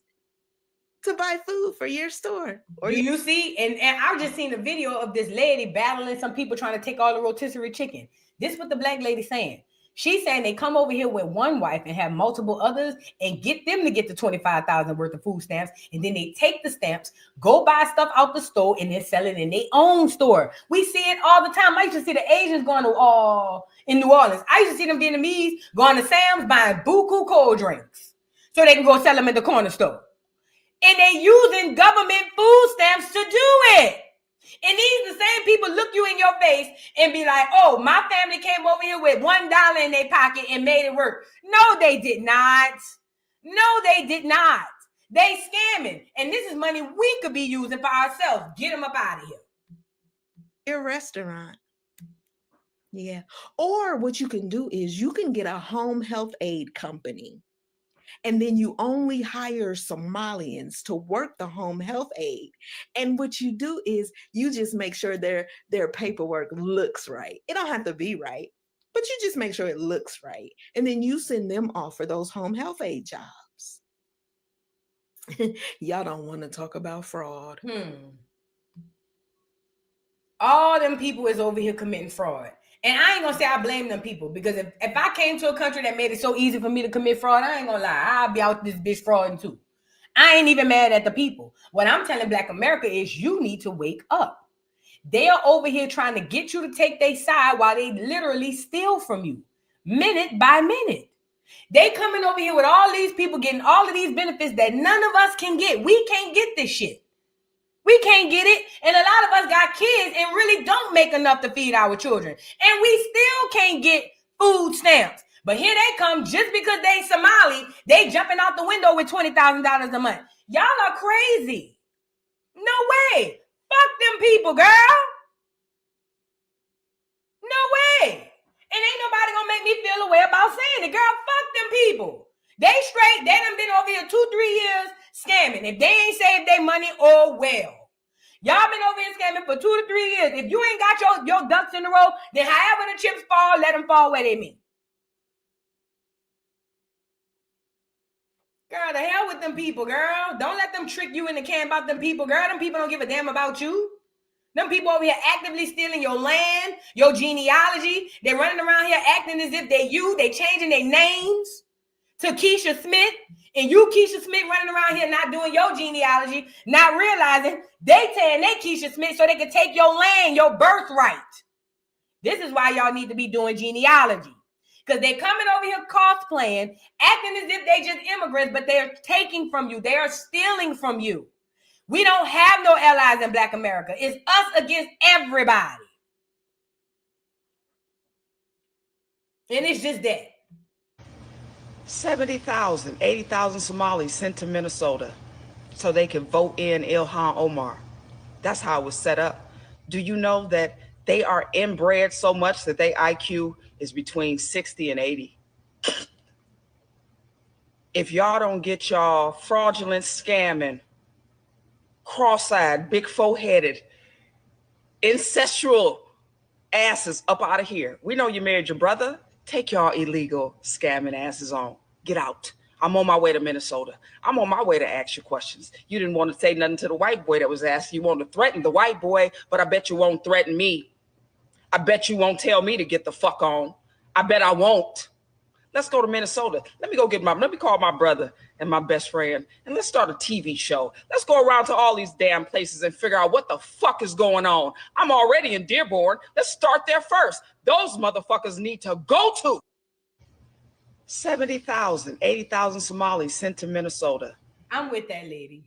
to buy food for your store. Or you see, and I just seen a video of this lady battling some people trying to take all the rotisserie chicken. This is what the Black lady saying. She's saying they come over here with one wife and have multiple others and get them to get the $25,000 worth of food stamps. And then they take the stamps, go buy stuff out the store, and then sell it in their own store. We see it all the time. I used to see the Asians going to in New Orleans. I used to see them Vietnamese going to Sam's buying buku cold drinks so they can go sell them at the corner store. And they using government food stamps to do it. And these the same people look you in your face and be like, oh, my family came over here with $1 in their pocket and made it work. No, they did not. No, they did not. They scamming. And this is money we could be using for ourselves. Get them up out of here. Your restaurant. Yeah. Or what you can do is you can get a home health aid company. And then you only hire Somalians to work the home health aid. And what you do is you just make sure their paperwork looks right. It don't have to be right, but you just make sure it looks right. And then you send them off for those home health aid jobs. Y'all don't want to talk about fraud. All them people is over here committing fraud. And I ain't gonna say I blame them people, because if I came to a country that made it so easy for me to commit fraud, I ain't gonna lie, I'll be out this bitch frauding too. I ain't even mad at the people. What I'm telling Black America is you need to wake up. They are over here trying to get you to take their side while they literally steal from you, minute by minute. They coming over here with all these people getting all of these benefits that none of us can get. We can't get this shit. We can't get it. And a lot of us got kids and really don't make enough to feed our children. And we still can't get food stamps. But here they come, just because they Somali, they jumping out the window with $20,000 a month. Y'all are crazy. No way. Fuck them people, girl. No way. And ain't nobody gonna make me feel a way about saying it. Girl, fuck them people. They straight, they done been over here 2-3 years scamming. If they ain't saved their money, oh well. Y'all been over here scamming for 2 to 3 years. If you ain't got your ducks in a row, then however the chips fall, let them fall where they mean. Girl, the hell with them people, girl. Don't let them trick you into caring about them people, girl. Them people don't give a damn about you. Them people over here actively stealing your land, your genealogy. They running around here acting as if they you. They changing their names to Keisha Smith. And you, Keisha Smith, running around here not doing your genealogy, not realizing they saying they Keisha Smith so they can take your land, your birthright. This is why y'all need to be doing genealogy. Because they coming over here cosplaying, acting as if they just immigrants, but they're taking from you. They are stealing from you. We don't have no allies in Black America. It's us against everybody. And it's just that. 70,000, 80,000 Somalis sent to Minnesota so they can vote in Ilhan Omar. That's how it was set up. Do you know that they are inbred so much that their IQ is between 60 and 80? If y'all don't get y'all fraudulent, scamming, cross-eyed, big four-headed, incestual asses up out of here. We know you married your brother. Take y'all illegal scamming asses on. Get out. I'm on my way to Minnesota. I'm on my way to ask you questions. You didn't want to say nothing to the white boy that was asking. You wanted to threaten the white boy, but I bet you won't threaten me. I bet you won't tell me to get the fuck on. I bet I won't. Let's go to Minnesota. Let me call my brother and my best friend, and let's start a TV show. Let's go around to all these damn places and figure out what the fuck is going on. I'm already in Dearborn. Let's start there first. Those motherfuckers need to go to. 70,000, 80,000 Somalis sent to Minnesota. I'm with that lady.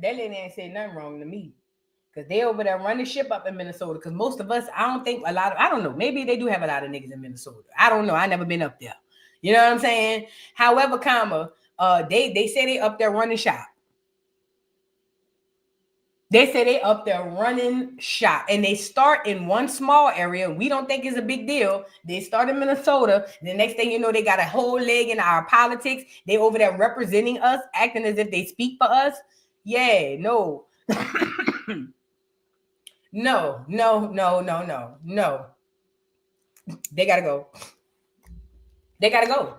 That lady ain't say nothing wrong to me. Because they over there running ship up in Minnesota. Because most of us, I don't know. Maybe they do have a lot of niggas in Minnesota. I don't know. I never been up there. You know what I'm saying? However, they say they up there running shop. They say they up there running shop. And they start in one small area. We don't think it's a big deal. They start in Minnesota. The next thing you know, they got a whole leg in our politics. They over there representing us, acting as if they speak for us. Yeah, no. No. They gotta go. They gotta go.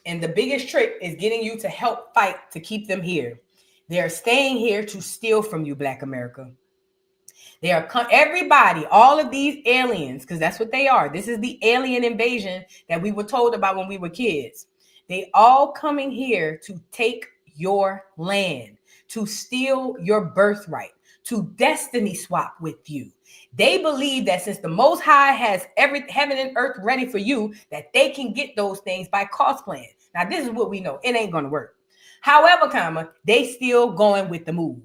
And the biggest trick is getting you to help fight to keep them here. They are staying here to steal from you, Black America. They are everybody, all of these aliens, because that's what they are. This is the alien invasion that we were told about when we were kids. They all coming here to take your land, to steal your birthright, to destiny swap with you. They believe that since the Most High has every heaven and earth ready for you, that they can get those things by cosplaying. Now, this is what we know. It ain't going to work. However, they still going with the move.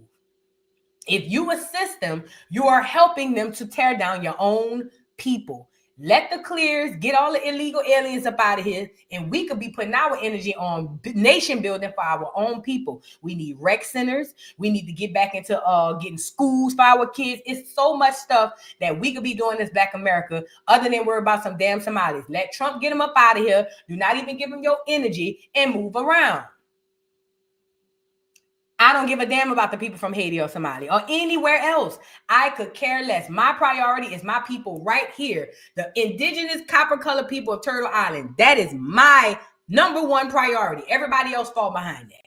If you assist them, you are helping them to tear down your own people. Let the clears get all the illegal aliens up out of here, and we could be putting our energy on nation building for our own people. We need rec centers. We need to get back into getting schools for our kids. It's so much stuff that we could be doing as Black America other than worry about some damn Somalis. Let Trump get them up out of here. Do not even give them your energy and move around. I don't give a damn about the people from Haiti or Somalia or anywhere else. I could care less. My priority is my people right here, the indigenous copper-colored people of Turtle Island. That is my number one priority. Everybody else fall behind that.